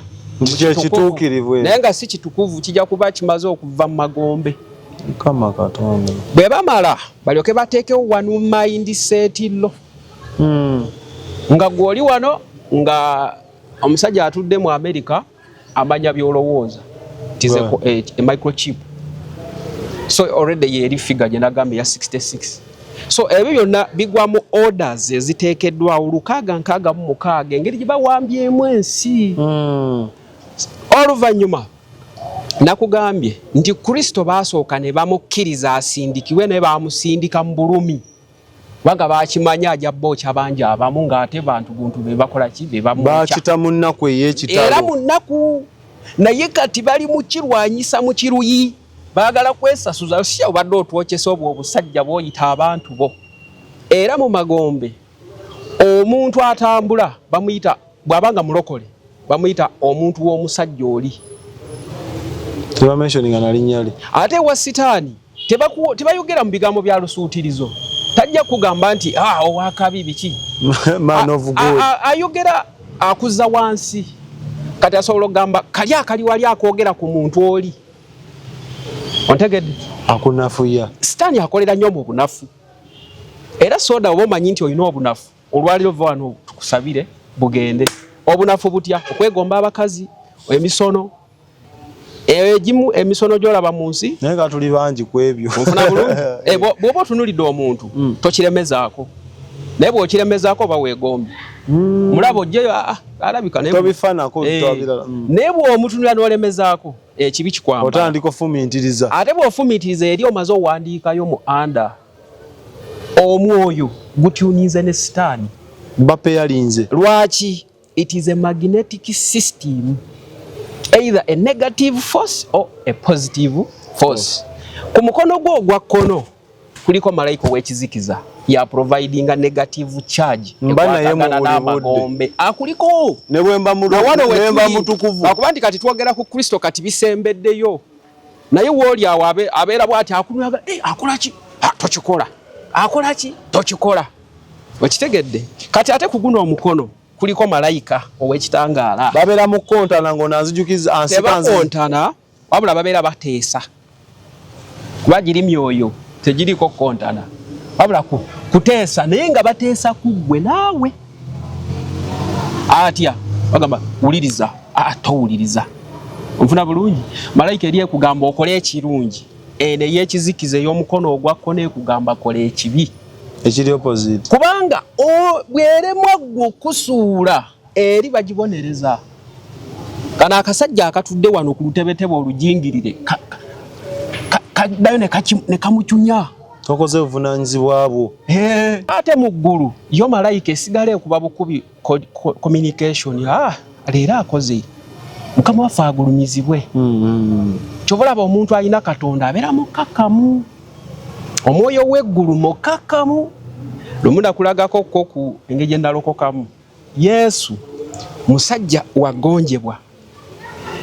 Speaker 1: ekituukirivu
Speaker 2: naye nga si kitukuvu kijja kuba kimaze okuva mu magombe.
Speaker 1: Mukama Katonda
Speaker 2: bwe bamala balyoke bateekewo one mindset law nga gwoli wano nga omusajja atudde mu America amanya byolowooza tizeko microchip. So already yeri figure gye nagambye ya 66. So ebyo byonna bigwa mu orders eziteekeddwawo 666 engeri gye bawambyemu ensi. Oluvannyuma nakugambye nti Kristo baasooka ne bamukkiriza asindikibwe naye bamusindika mu bulumi baga bakimanya ajja bookya bangi abamu ng'ate bantu buntu be bakola ki be
Speaker 1: bakita mu nnaku ey'ekitalo
Speaker 2: era mu nnaku naye kati bali mu kirwanyisa mu kiruyi baagala kwesasuza si obadde otwokyesa obwo obusajja bw'oyita abantu bo. Era mu magombe omuntu atambula bamuyita bw'abanga mulokole bamuyita omuntu w'omusajja oli
Speaker 1: tebamentioninga na linnya lye.
Speaker 2: Ate wa sitaani tebayogera mu bigambo bya lusuutirizo tajja kugamba nti owakabi biki
Speaker 1: man of God
Speaker 2: ayogera akuza wansi kati asobola okugamba kali akali wali akwogera ku muntu oli ontegedde
Speaker 1: akunafuya
Speaker 2: sitaani akolera nnyo mu bunafu era soda oba omanyi nti olina obunafu olwaliro va wano tukusabire bugende obunafu butya okwegomba abakazi emisono egimu emisono gyolaba mu nsi
Speaker 1: naye nga tuli bangi ku ebyo
Speaker 2: ofuna bulungi bw'oba otunulidde omuntu tokiremezaako naye bw'okiremezaako oba weegombe mulaba ojjeyo alabika
Speaker 1: tobifanako
Speaker 2: naye bw'omutunula n'olemezaako ekibi kikwamba
Speaker 1: otandika ofumiitiriza
Speaker 2: ate bw'ofumiitiriza eri omaze owandiikayo mu anda omwoyo gutyunize ne sitaani
Speaker 1: bape yalinze
Speaker 2: lwaki it is a magnetic system either a negative force or a positive force ku mukono gwo ogwa kkono kuliko malayika ow'ekizikiza ya providing a negative charge n'amagombe akuliko
Speaker 1: ne bwemba mutukuvu
Speaker 2: akuba nti kati twogera ku Kristo kati bisembeddeyo naye wooli awo abeera bw'ati akunulaga akolaki tokikola akolaki tokikola okitegedde kati ate ku guno omukono kuliko malayika ow'ekitangaala
Speaker 1: babeera mu kontana ng'onanzijukiza
Speaker 2: ansikantebakontana wabula babeera bateesa kuba giri myoyo tegiriko kontana wabula kuteesa naye nga bateesa kuggwe naawe atya bagamba wuliriza towuliriza onfuna bulungi malayika eri ekugamba okole ekirungi eno ey'ekizikiza ey'omukono ogwa kkono ekugamba kola ekibi
Speaker 1: ekiri opposite
Speaker 2: kubanga bweremwa ggwe okusuula eri bagibonereza kana akasajja akatudde wano ku lutebetebe olujingirire kaddayo ne kamucunya
Speaker 1: tokoze buvunaanyizibwa bwo
Speaker 2: ate mu ggulu yo malayika esigala ekuba bukubi communication leero akoze mukama waffe agulumizibwe kyobalaba omuntu alina katonda abeera mukakamu omwoyo w'eggulu mukakamu lumu nakulagako ko ku engeri endalokokamu Yesu musajja wagonjebwa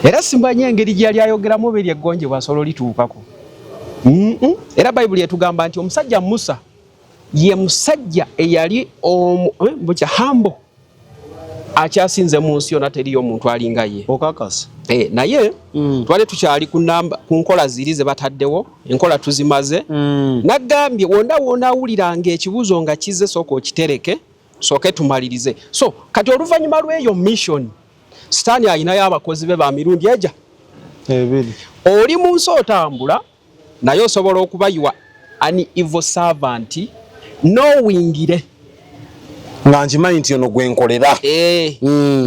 Speaker 2: era simbanyi engeri gyali ayogeramu beri eggonjebwa nsolo lituukako era bayibuli etugamba nti omusajja Musa ye musajja eyali hambo akyasinze mu nsi yonna teriyo omuntu alinga ye
Speaker 1: okakasa
Speaker 2: naye twali tukyali ku nkola ziri ze bataddewo enkola tuzimaze nagambye wonna awuliranga ekibuuzo nga kize sooka okitereke sooke tumalirize so kati oluvannyuma lw'eyo mission sitaani alinayo abakozi be ba mirundi eja
Speaker 1: ebiri
Speaker 2: oli mu nsi otambula naye osobola okubayiwa an evil servant nowingire
Speaker 1: nga nkimanyi nti ono gwenkolera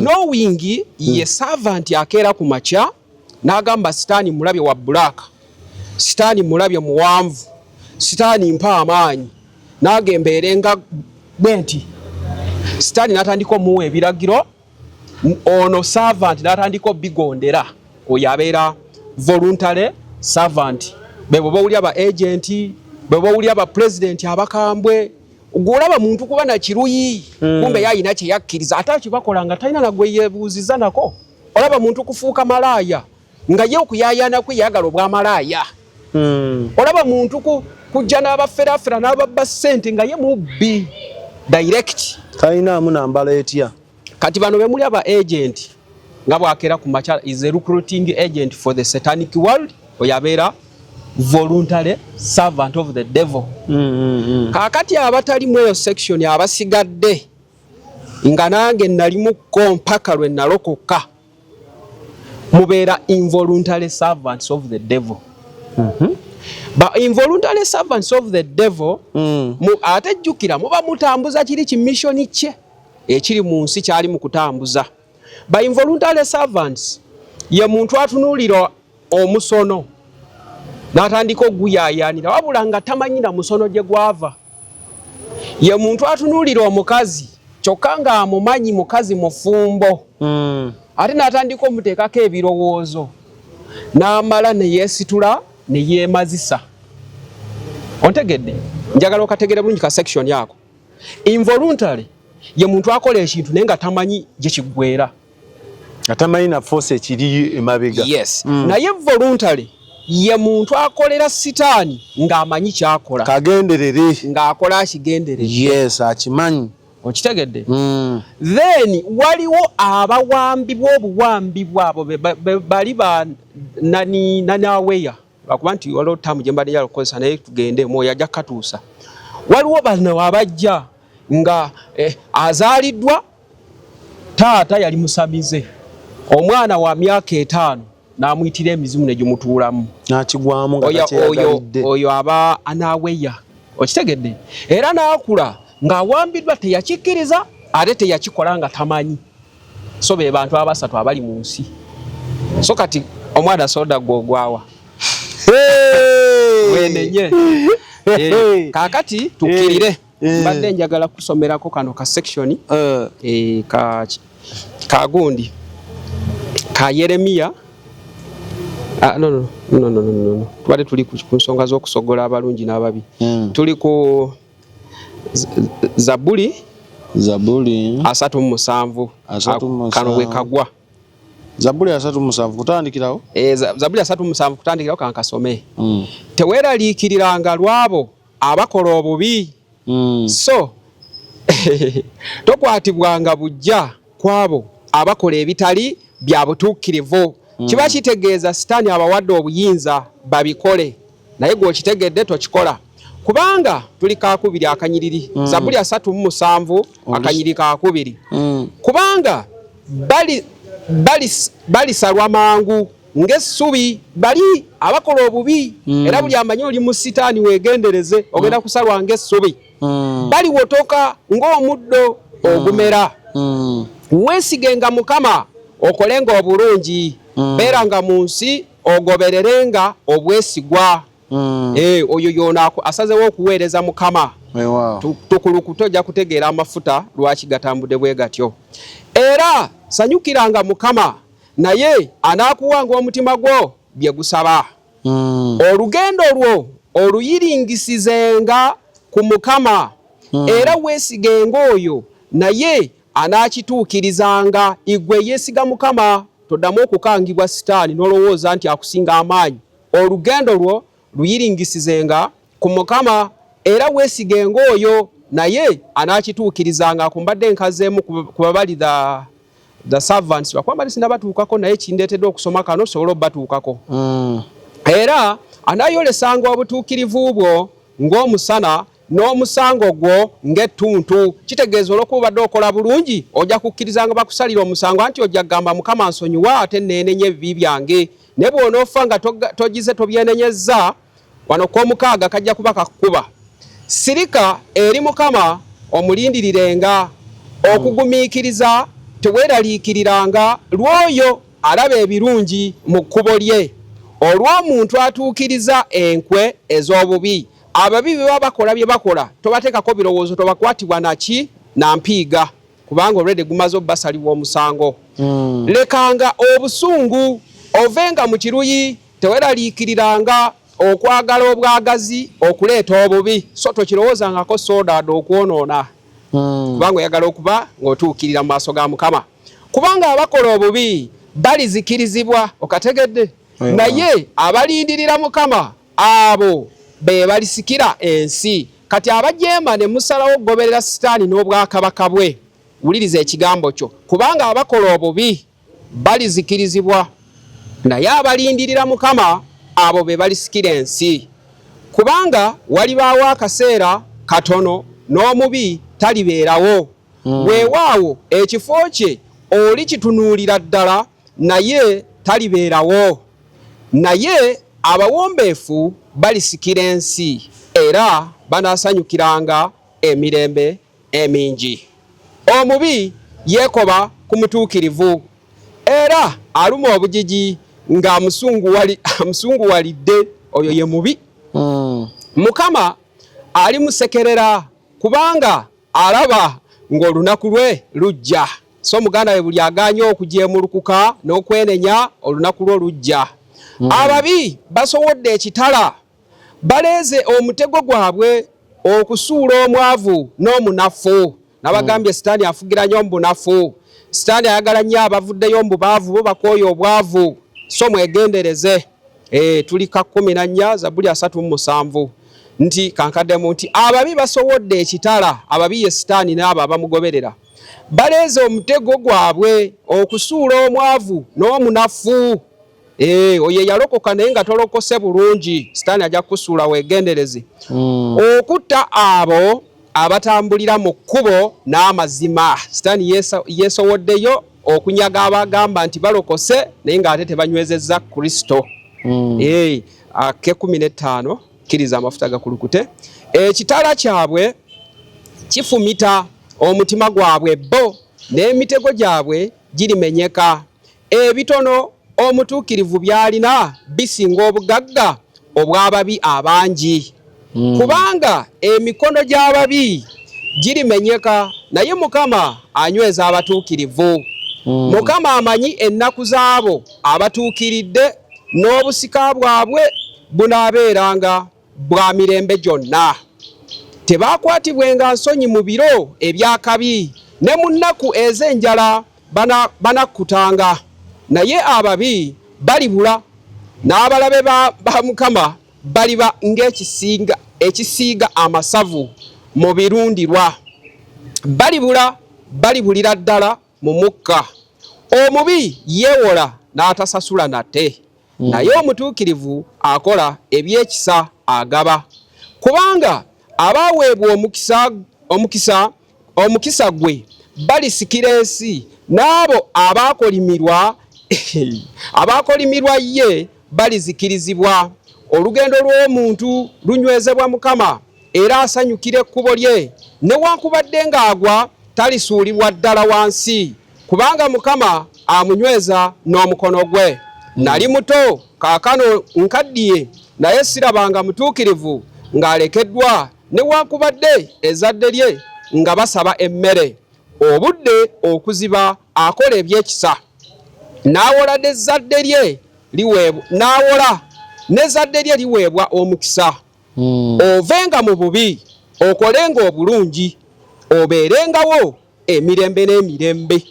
Speaker 2: nowingi ye servant akeera ku makya n'agamba sitaani mulabye wa black sitaani mulabye muwanvu sitaani mpa amaanyi n'agembeerenga bwe nti sitaani n'atandika omuwa ebiragiro ono servant n'atandika obigondera oyo abeera voluntary servant bebo bawuli aba agenti bebo bawuli aba president abakambwe ogolaba muntu kuba na kiruyi kumbe yayina kye yakkiriza ate kibakola nga talina nagwe yebuuziza nako olaba muntu kufuuka malaaya nga ye okuyayana kwe yagala obwa malaaya olaba muntu kujja n'abaferafera n'ababba ssente nga ye mubbi direct
Speaker 1: talinaamu nambala etya
Speaker 2: kati bano bemuli aba agent nga bwakeera ku makyala is a recruiting agent for the satanic world oyo abeera voluntary servant of the devil kakati abatali mu eyo section abasigadde nga nange nalimuko mpaka lwe nalokoka mubeera involuntary servants of the devil ba involuntary servants of the devil ate jjukira muba mutambuza kiri ki mission kye ekiri mu nsi kyali mu kutambuza ba involuntary servants ye muntu atunuulira omusono n'atandika oguyayanira wabula nga tamanyi na musono gye gwava ye muntu atunuulira omukazi kyokka nga amumanyi mukazi mufumbo ate n'atandika omuteekako ebirowoozo n'amala ne yeesitula ne yeemazisa ontegedde njagala okategere bulungi ka section yako involuntary ye muntu akola ekintu naye nga tamanyi gye kiggwera
Speaker 1: atamanyi na force ekiri emabega
Speaker 2: yes naye voluntary ye muntu akolera sitaani ng'amanyi kyakola
Speaker 1: kagenderere
Speaker 2: ng'akola akigenderere.
Speaker 1: Yes, akimanyi.
Speaker 2: Okitegedde? Then waliwo abawambibwa obuwambibwa abo bali ba nani aweya bakuba nti waliwo ttamu gye mbadde yalokozesa naye tugende mwoyo ajja katuusa. Waliwo bano abajja nga azaaliddwa taata yali musamize omwana wa myaka 5 n'amuyitira emizimu ne gimutuulamu
Speaker 1: n'akigwamu nga takyeyagalidde.
Speaker 2: Oyo aba anaaweya. Okitegedde? Era n'akula ng'awambiddwa teyakikkiriza ate teyakikola nga tamanyi. So be bantu abasatu abali mu nsi. So kati omwana soda gwogwawa. Wenenye. Kakati tukirire. Mbadde njagala kusomerako kano ka section ka gundi ka Yeremiya. No. Twali tuli ku nsonga z'okusogola abalungi n'ababi. Tuli ku Zaburi 37 kano we kagwa.
Speaker 1: Zaburi 37 kutandikirawo?
Speaker 2: Zaburi 37 kutandikirawo kankasome. Teweeraliikiriranga lwabo abakola obubi. So tokwatibwanga bujja kwabo abakola ebitali bya butuukirivu. Kiba kitegeeza sitaani abawadde obuyinza babikole naye gwe okitegedde tokikola. Kubanga tuli kakubiri akanyiriri. Zaburi 37 akanyiriri kakubiri. Kubanga balisalwa mangu ng'essubi bali abakola obubi. Era buli amanyi oli mu sitaani weegendereze ogenda kusalwa ng'essubi. Baliwotoka ng'omuddo ogumera. Weesigenga Mukama okolenga obulungi. Beeranga mu nsi ogobererenga obwesigwa. Oyo yoona asazewo okuweereza Mukama. Tukulukuto ojja kutegeera amafuta lwaki gatambudde bwe gatyo. Era sanyukiranga Mukama naye anaakuwanga omutima gwo bye gusaba. Olugendo lwo oluyiringisizenga ku Mukama. Era weesigenga oyo naye anaakituukirizanga. Igwe yeesiga Mukama toddamu okukangibwa sitaani n'olowooza nti akusinga amaanyi. Olugendo lwo luyiringisizenga ku Mukama era weesigenga oyo naye anaakituukirizanga. Kumbadde nkazeemu ku babali the servants bakwambali sinabatuukako naye kindeetedde okusoma kano sobola obbatuukako. Era anaayolesanga obutuukirivu bwo ng'omusana n'omusango gwo ng'ettuntu. Kitegeeza olw'okuba obadde okola bulungi ojja kukkirizanga bakusalira omusango anti ojja kugamba Mukama nsonyiwa ate neenenya ebibi byange. Ne bw'onoofa nga togize tobyenenyezza wano kw'omukaaga kajja kuba kakuba. Sirika eri Mukama omulindirirenga. Okugumiikiriza teweeraliikiriranga lw'oyo alaba ebirungi mu kkubo lye. Olw'omuntu atuukiriza enkwe ez'obubi. Ababi bwe bakola bye bakola tobateekako birowoozo tobakwatibwa naki na mpiiga kubanga olwedde gumaze obbasalibwa omusango. Lekanga obusungu ovenga mu kiruyi. Teweeraliikiriranga okwagala obwagazi okuleeta obubi. So tokirowoozangako soodada okwonoona kubanga oyagala okuba ng'otuukirira mu maaso ga Mukama. Kubanga abakola obubi balizikirizibwa. Okategedde? Naye abalindirira Mukama abo be balisikira ensi. Kati abajeema ne musalawo okugoberera sitaani n'obwakabaka bwe. Wuliriza ekigambo kyo. Kubanga abakola obubi balizikirizibwa naye abalindirira Mukama abo be balisikira ensi. Kubanga walibaawo akaseera katono n'omubi talibeerawo. Weewaawo ekifo kye oli kitunuulira ddala naye talibeerawo. Naye abawombeefu balisikira ensi era banaasanyukiranga emirembe emingi. Omubi yeekoba ku mutuukirivu era aluma obujiji ng'amusunguwalidde. Oyo ye mubi. Mukama alimusekerera kubanga alaba ng'olunaku lwe lujja. So muganda we buli aganya okujeemulukuka n'okwenenya olunaku lwo lujja. Ababi basobodde ekitala. Baleeze omutego gwabwe okusuula omwavu n'omunafu. Nabagambye sitaani afugira nnyo mu bunafu. Sitaani ayagala nnyo abavuddeyo mu baavu bo bakooye obwavu. So mwegendereze. tuli ka 14 Zabuli 37 nti kankademu nti ababi basowodde ekitala ababi ye Sitaani n'abo abamugoberera baleeze omutego gwabwe okusuula omwavu n'omunafu. Oye yalokoka naye nga tolokose bulungi Sitaani ajja kusuula weegendereze. Okutta abo abatambulira mu kkubo n'amazima. Sitaani yeesowoddeyo okunyaga abagamba nti balokose naye ng'ate tebanywezezza Kristo. Ake 15 kkiriza amafuta gakulukute. Ekitala kyabwe kifumita omutima gwabwe bo n'emitego gyabwe girimenyeka. Ebitono omutuukirivu byalina bisinga obugagga obw'ababi abangi. Kubanga emikono gy'ababi girimenyeka naye Mukama anyweza abatuukirivu. Mukama amanyi ennaku zaabo abatuukiridde n'obusika bwabwe bunaabeeranga bwa mirembe gyonna. Tebaakwatibwenga nsonyi mu biro ebyakabi ne mu nnaku ez'enjala banakkutanga. Naye ababi balibula n'abalabe ba Mukama baliba ng'ekisiiga amasavu mu birundirwa. Balibulira ddala mu mukka. Omubi yeewola n'atasasula nate. Naye omutuukirivu akola ebyekisa agaba. Kubanga abaaweebwa omukisa gwe balisikira ensi n'abo abaakolimirwa ye balizikirizibwa. Olugendo lw'omuntu lunywezebwa Mukama era asanyukira ekkubo lye newankubadde ng'agwa talisuulibwa ddala wansi kubanga Mukama amunyweza n'omukono gwe. Nali muto kaakano nkaddiye naye sirabanga mutuukirivu ng'alekeddwa newankubadde ezzadde lye nga basaba emmere. Obudde okuziba akola ebyekisa n'awola n'ezzadde lye liweebwa omukisa. Ovenga mu bubi okolenga obulungi obeerengawo emirembe n'emirembe.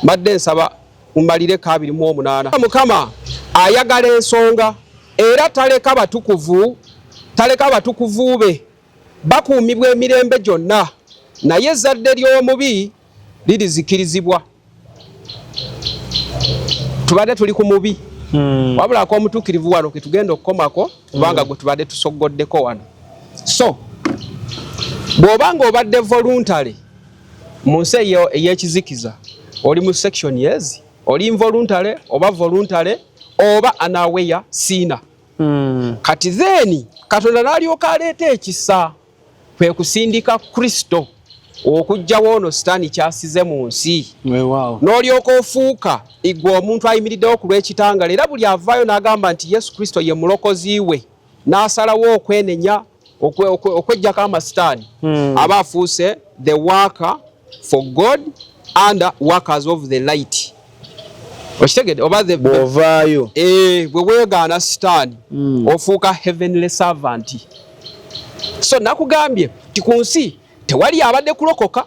Speaker 2: Mbadde nsaba mmalire 28. Mukama ayagala ensonga era taleka batukuvu be bakuumibwa emirembe gyonna naye ezzadde ly'omubi lirizikirizibwa. Tubadde tuli ku mubi wabulako omutuukirivu wano ke tugenda okukomako kubanga gwe tubadde tusogoddeko wano. So bw'obanga obadde voluntary mu nsi ey'ekizikiza oli mu section yes oli involuntary oba voluntary oba unaware sina. Kati then Katonda n'alyoka aleeta ekisa kwe kusindika Kristo okujjawo ono Sitaani kyasize mu nsi. N'olyoka ofuuka igwe omuntu ayimiriddewo ku lw'ekitangala era buli avaayo n'agamba nti Yesu Kristo ye mulokozi we n'asalawo okwenenya okweggyako amasitaani aba afuuse the worker for God and workers of the light. Okitegedde oba bw'ovaayo bwe weegaana Sitaani ofuuka heavenly servant. So nakugambye nti ku nsi tewali abadde kulokoka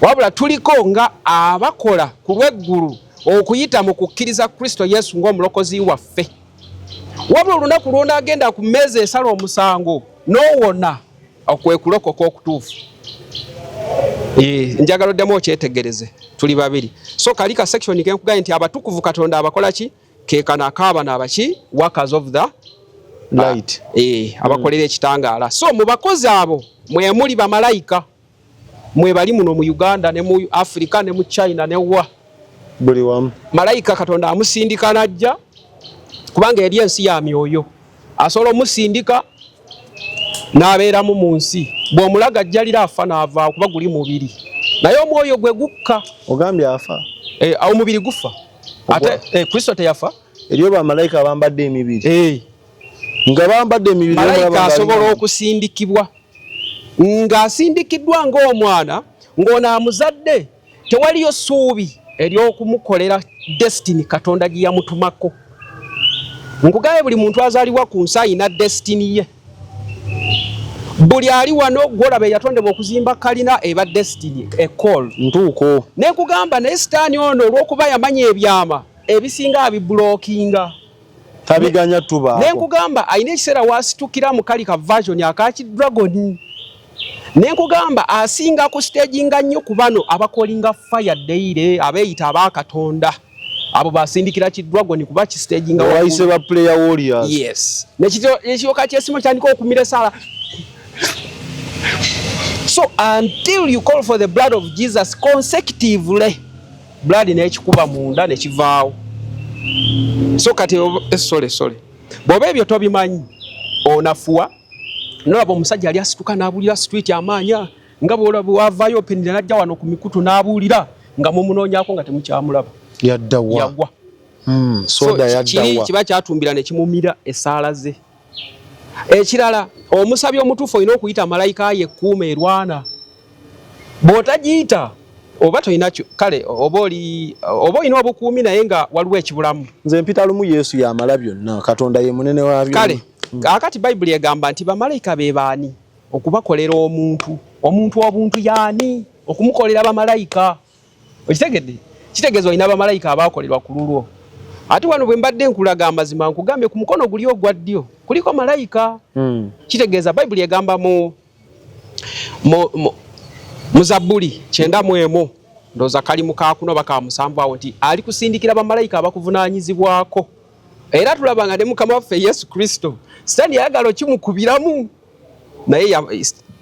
Speaker 2: wabula tuliko nga abakola ku lw'eggulu okuyita mu kukkiriza Kristo Yesu ng'omulokozi waffe. Wabula olunaku lw'onaagenda ku mmeeza esala omusango n'owona okwe kulokoka okutuufu. Njagala oddemu okyetegereze tuli babiri. So kali ka section ke nkugambye nti abatukuvu Katonda abakola ki keekana akaaba n'abaki workers of the light. Abakolera ekitangaala. So mu bakozi abo mwe muli bamalayika mwe bali muno mu Uganda ne mu Africa ne mu China ne wa buli wamu. Malayika Katonda amusindika najja kubanga eri ensi ya myoyo asobola omusindika n'abeeramu mu nsi bw'omulaga ajjalira afa n'ava kuba guli mubiri naye omwoyo gwe gukka. Ogambye afa omubiri gufa ate Kristo teyafa. Eriyo bamalayika abambadde emibiri nga bambadde emibiri malayika asobola okusindikibwa ng'asindikiddwa ng'omwana ng'ono amuzadde tewaliyo ssuubi ery'okumukolera destiny Katonda gye yamutumako. Nkugaye buli muntu azaalibwa ku nsi alina destiny ye. Buli ali wano gwolaba yatondebwa okuzimba kalina eba destiny call ntuuko. Nekugamba naye Sitaani ono olw'okuba yamanya ebyama ebisinga abibulookinga
Speaker 1: tabiganya tuba
Speaker 2: nenkugamba ayina ekiseera wasitukira mu kali ka version akaki dragon nenkugamba asinga ku stage nga nnyo ku bano abakolinga fire daily abeeyita abakatonda abo basindikira ki dragon kuba ki stage nga
Speaker 1: wayise ba player warriors.
Speaker 2: Yes, nekyo kati esimo kyandika okumira sala. So until you call for the blood of Jesus consecutively, blood nekikuba munda nekivaawo. So kati sorry bobe ebyo tobimanyi onafuwa nolaba omusajja ali asituka n'abulira street amaanya nga bw'olaba openira najja wano ku mikutu n'abulira nga mumunoonyako nga temukyamulaba yagwa.
Speaker 1: Soda yaddawa
Speaker 2: kiba kyatumbira ne kimumira essaala ze. Ekirala omusabi omutuufu olina okuyita malayika ye ekkuuma erwana bw'otagiyita oba toyina kale oba olina obukuumi naye nga waliwo ekibulamu.
Speaker 1: Nze mpita lumu Yesu yamala byonna Katonda ye munene wabyo.
Speaker 2: Kale akati Bayibuli egamba nti bamalayika be baani okubakolera omuntu obuntu yaani okumukolera bamalayika. Okitegedde kitegeeza olina bamalayika abakolerwa ku lulwo. Ati wano bwe mbadde nkulaga amazima nkugambye ku mukono guli ogwa ddyo kuliko malayika. Kitegeeza Bayibuli egamba mu Zabbuli 9:1 ndoza kali mukakuno baka musanvu awo nti ali kusindikira bamalayika abakuvunaanyizibwako. Era tulaba nga ne Mukama waffe Yesu Kristo sitani yagalo kimukubiramu naye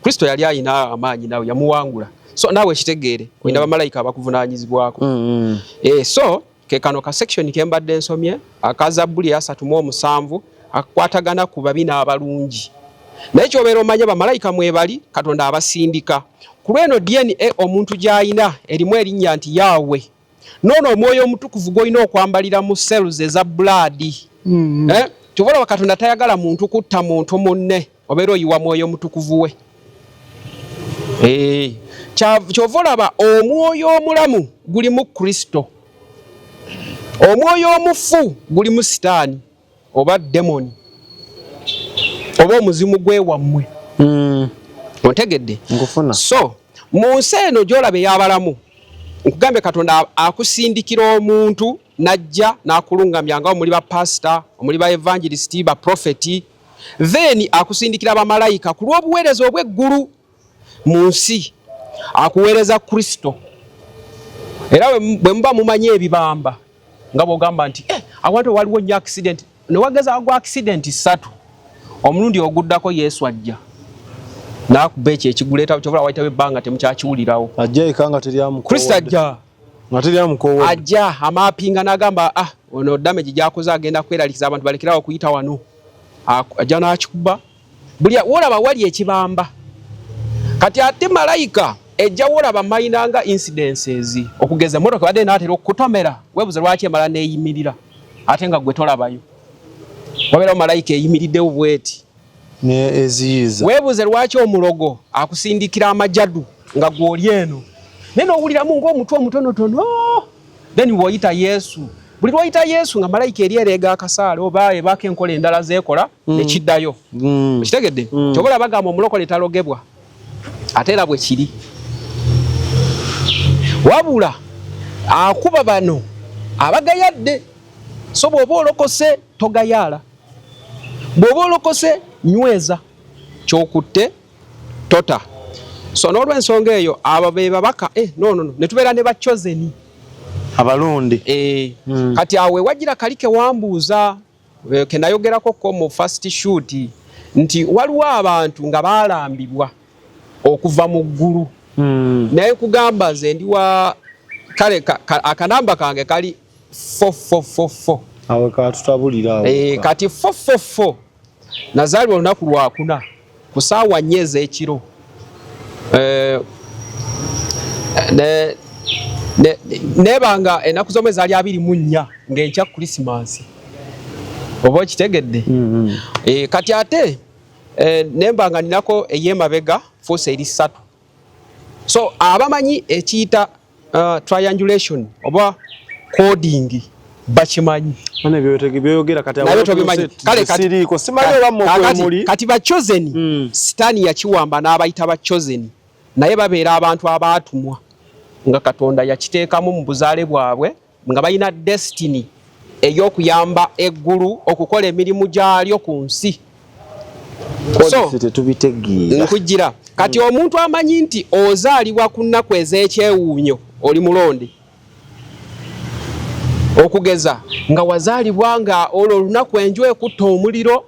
Speaker 2: Kristo yali ayina amaanyi nawe yamuwangula. So nawe kitegeere olina bamalayika abakuvunaanyizibwako. So ke kano ka section ke mbadde nsomye aka Zabbuli 3:7 akwatagana ku babina abalungi. Naye kyobeera omanya bamalayika mwebali Katonda abasindika. Ku lweno DNA omuntu gy'ayina erimu erinnya nti Yahweh. Nono omwoyo omutukuvu gw'olina okwambalira mu cells eza blood. Tuvola Katonda tayagala muntu kutta muntu munne obeera oyiwa mwoyo omutukuvu we. Kyovolaba omwoyo omulamu guli mu Kristo. Omwoyo omufu guli mu Sitaani oba demoni oba omuzimu gwe wammwe. Ontegedde
Speaker 1: ngufuna.
Speaker 2: So mu nsi eno gy'olaba ey'abalamu nkugambe Katonda akusindikira omuntu najja n'akulungamya nga omuli ba pastor omuli ba evangelist ba prophet then akusindikira bamalayika ku lw'obuweereza obw'eggulu mu nsi akuweereza Kristo. Era bwe muba mumanyi ebibamba nga bw'ogamba nti awantu waliwo nnyo accident ne wageza agwa accident 3 omulundi oguddako Yesu ajja nakuba ekyo ekiguleeta kyobula wayitawo ebbanga temukyakiwulirawo.
Speaker 1: Ajja eka nga teryamukowa.
Speaker 2: Kristo ajja
Speaker 1: nga teryamukowa.
Speaker 2: Ajja amaapinga n'agamba ono damage gy'akoze agenda kweralikiza abantu balekerawo okuyita wano. Ajja n'akikuba buli wolaba wali ekibamba. Kati ate malayika ejja wolaba mayinanga incidences okugeza emmotoka badde n'atera okukutomera weebuze lwaki emala neeyimirira ate nga gwe tolabayo. Wabeerawo malayika eyimiriddewo bweti
Speaker 1: ne eziyiza.
Speaker 2: Weebuze lwaki omulogo akusindikira amajadu nga gw'oli eno naye n'owuliramu ng'omutwe omutonotono then bw'oyita Yesu. Buli lw'oyita Yesu nga malayika eri ereega akasaale oba ebaako enkola endala zeekola ekiddayo. Okitegedde kyobola bagamba omulokole talogebwa ate era bwe kiri. Wabula akuba bano abagayadde. So bw'oba olokose togayaala. Bw'oba olokose nyweza kyokutte tota. So n'olw'ensonga eyo abo be babaka no ne tubeera ne bachozeni
Speaker 1: abalonde.
Speaker 2: Kati awe wagira kalike wambuuza ke nayogerako ko mu first shoot nti waliwo abantu nga baalambibwa okuva mu ggulu. Naye kugamba nze ndi wa kale akanamba kange kali 444.
Speaker 1: Awe katutabulira awo.
Speaker 2: Kati 444 nazaalibwa olunaku lwakuna ku ssaawa 4 ez'ekiro. Nebanga ennaku z'omwezi ali 24 ng'enkya Christmas. Oba okitegedde? Kati ate nembanga ninako ey'emabega force eri 3. So abamanyi ekiyita triangulation oba coding bakimanyi.
Speaker 1: Mane byogera kati
Speaker 2: awo tobimanyi. Kale
Speaker 1: siriko simanyi bamwe kwemuli.
Speaker 2: Kati bachozeni Sitaani yakiwamba n'abayita bachozeni naye babeera abantu abaatumwa nga Katonda yakiteekamu mu buzaale bwabwe nga balina destiny ey'okuyamba eggulu okukola emirimu gyalyo ku nsi. So
Speaker 1: tetubitegeera
Speaker 2: nkugira kati omuntu amanyi nti ozaalibwa ku nnaku ez'ekyewuunyo oli mulonde, okugeza nga wazaalibwa nga olwo olunaku enju ekutta omuliro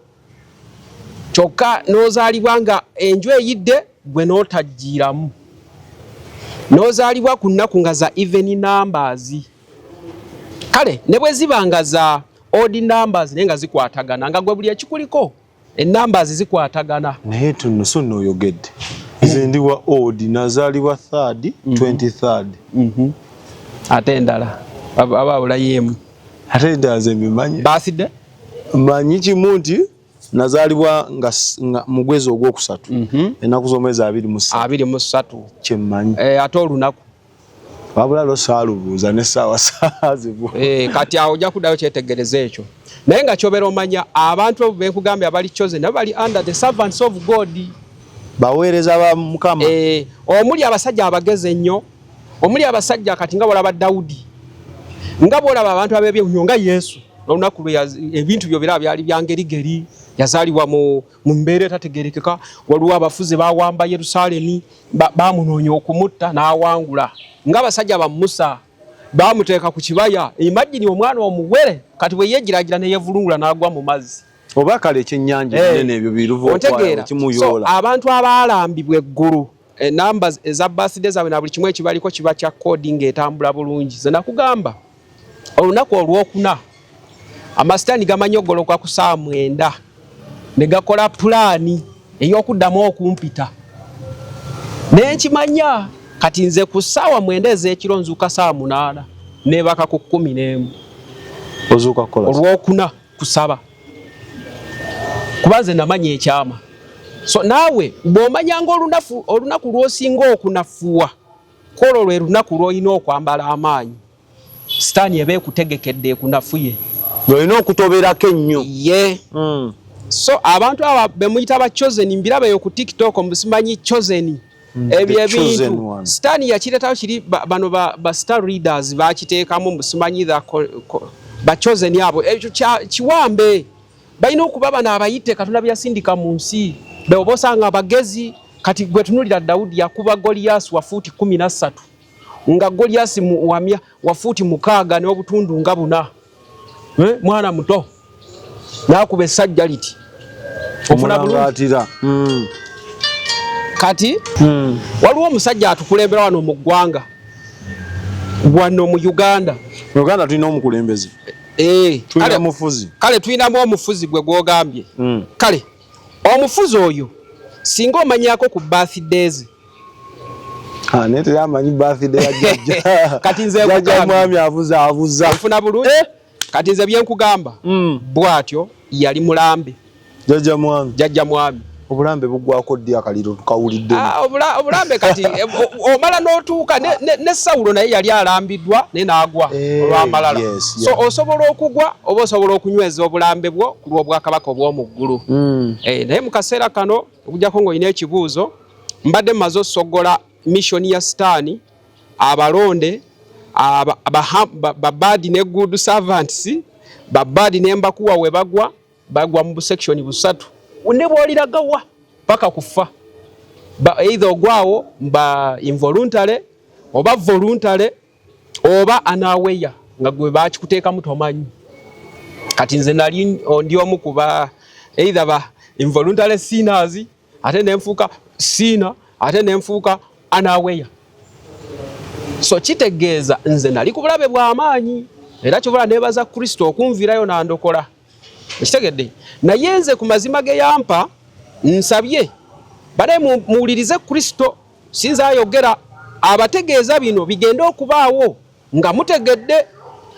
Speaker 2: kyokka n'ozaalibwa nga enju eyidde gwe n'otajjiiramu, n'ozaalibwa ku nnaku nga za even numbers, kale ne bwe ziba nga za odd numbers naye nga zikwatagana nga gwe buli ekikuliko numbers zikwatagana.
Speaker 1: naye tuno so nooyogedde nze ndi wa odd nazaalibwa 3rd 23rd
Speaker 2: ate endala ababulayo emu
Speaker 1: ate endala ze mbimanyi
Speaker 2: birthday
Speaker 1: manyi kimu nti nazaalibwa nga mu gwezi ogwokusatu ennaku z'omwezi
Speaker 2: 23
Speaker 1: kyemmanyi
Speaker 2: ate olunaku
Speaker 1: wabula lo saalubuuza n'essaawa saazibu
Speaker 2: kati awo ojja kuddayo kyetegereza ekyo, naye nga kyobera omanya abantu abo benkugambye abali chosen nabo bali under the servants of God,
Speaker 1: baweereza ba Mukama,
Speaker 2: omuli abasajja abagezi ennyo, omuli abasajja kati nga bolaba Dawudi, nga bolaba abantu ab'ebyewuunyo nga Yesu. Olunaku lwe ebintu byo biraba byali byangerigeri, yazaalibwa mu mbeera etategerekeka, waliwo abafuzi bawamba Yerusaalemi bamunoonya okumutta n'awangula, ng'abasajja ba Musa bamuteeka ku kibaya, imagine omwana omuwere kati bwe yeegiraagira ne yeevulungula n'agwa mu mazzi,
Speaker 1: oba kale ekyennyanja kinene ebyo biruva okwala kimuyoola.
Speaker 2: So abantu abaalambibwa eggulu numbers eza birthday zaabwe na buli kimu ekibaliko kiba kya coding etambula bulungi. Ze nakugamba olunaku olwokuna amasitaani gamanyi ogoloka ku saa 9 ne gakola pulaani ey'okuddamu okumpita, nenkimanya kati nze ku ssaawa 9 ez'ekiro nzuuka saa 8 nebaka ku 11
Speaker 1: ozuuka kukola
Speaker 2: olwokuna kusaba kuba nze namanya ekyama. So naawe bw'omanyanga olunaku lw'osinga okunafuwa kolwo lwe lunaku lw'olina okwambala amaanyi, sitaani eba ekutegekedde ekunafuye,
Speaker 1: olina okutoberako ennyo
Speaker 2: ye. So abantu aba bemuyita ba chosen mbiraba yo ku TikTok omusimanyi chosen ebyo ebintu sitaani yakiretawo kiri bano ba star readers bakiteekamu omusimanyi ba chosen abo ekyo kiwambe balina okuba bano abayite Katonda byasindika mu nsi beobosanga abagezi. Kati gwe tunulira Dawudi yakuba Goliath wa fuuti 13 nga Goliath wa fuuti 6 n'obutundu nga 4, mwana muto nakuba essajja liti ofuna bulungi. Kati waliwo omusajja atukulembera wano mu ggwanga wano mu Uganda
Speaker 1: tulina omukulembeze
Speaker 2: kale tulinamu omufuzi gwe gwogambye. Kale omufuzi oyo singa omanyako ku birthdays
Speaker 1: naye teyamanyi birthday ya jjajja
Speaker 2: kati nze
Speaker 1: mwami avuza
Speaker 2: ofuna bulungi. Kati nze byenkugamba bwatyo yali mulambe jjajja mwami.
Speaker 1: Obulambe bugwako ddi akaliro tukawulidde.
Speaker 2: Obulambe kati omala n'otuuka ne Sawulo naye yali alambiddwa naye n'agwa olw'amalala. So osobola okugwa oba osobola okunyweza obulambe bwo ku lw'obwakabaka obw'omu ggulu. Naye mu kaseera kano okujjako ng'olina ekibuuzo mbadde mmaze osogola mission ya sitaani, abalonde, babadi ne good servants, babadi n'embakuwa we bagwa mu section busatu. Ne bw'oliragawa paka kufa either ogwawo mba involuntary oba voluntary oba anaweya nga gwe bakikuteekamu tomanyi. Kati nze nali ndi omu kuba either ba involuntary sinners ate nenfuuka sinner ate nenfuuka anaweya. So kitegeeza nze nali ku bulabe bw'amaanyi era kyobula neebaza Kristo okunviirayo nandokola. Ekitegedde naye nze ku mazima ge yampa nsabye bale muwulirize Kristo sinza ayogera abategeeza bino bigenda okubaawo nga mutegedde.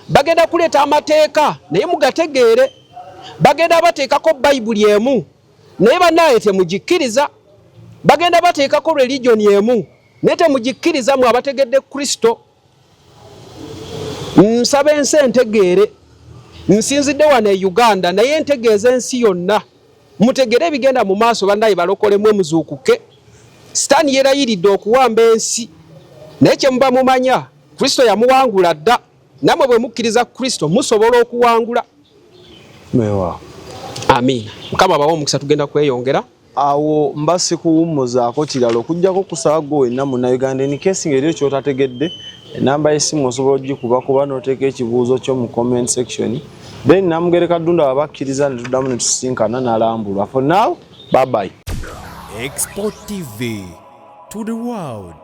Speaker 2: Bagenda kuleeta amateeka naye mugategeere, bagenda bateekako Bayibuli emu naye bannaye temugikkiriza, bagenda bateekako religion emu naye temugikkiriza mu abategedde Kristo. Nsaba ensi entegeere. Nsinzidde wano e Uganda naye ntegeeza ensi yonna mutegere bigenda mu maaso bannaye balokolemu emuzuukuke. Sitaani yeerayiridde okuwamba ensi naye kye muba mumanya Kristo yamuwangula dda namwe bwe mukkiriza Kristo musobola okuwangula.
Speaker 1: Mewa.
Speaker 2: Amiina. Mukama bawo omukisa tugenda kweyongera.
Speaker 1: Awo mbasi kuwummuzaako kirala okujjako kusaba gwe wenna Munnayuganda in case ng'eriyo ky'otategedde enamba y'essimu osobola ogikuba kuba n'oteeka ekibuuzo kyo mu comment section. Then Namugereka Ddunda babakkiriza ne tuddamu ne tusisinkana n'alambulwa. For now, bye bye.
Speaker 3: Export TV to the world.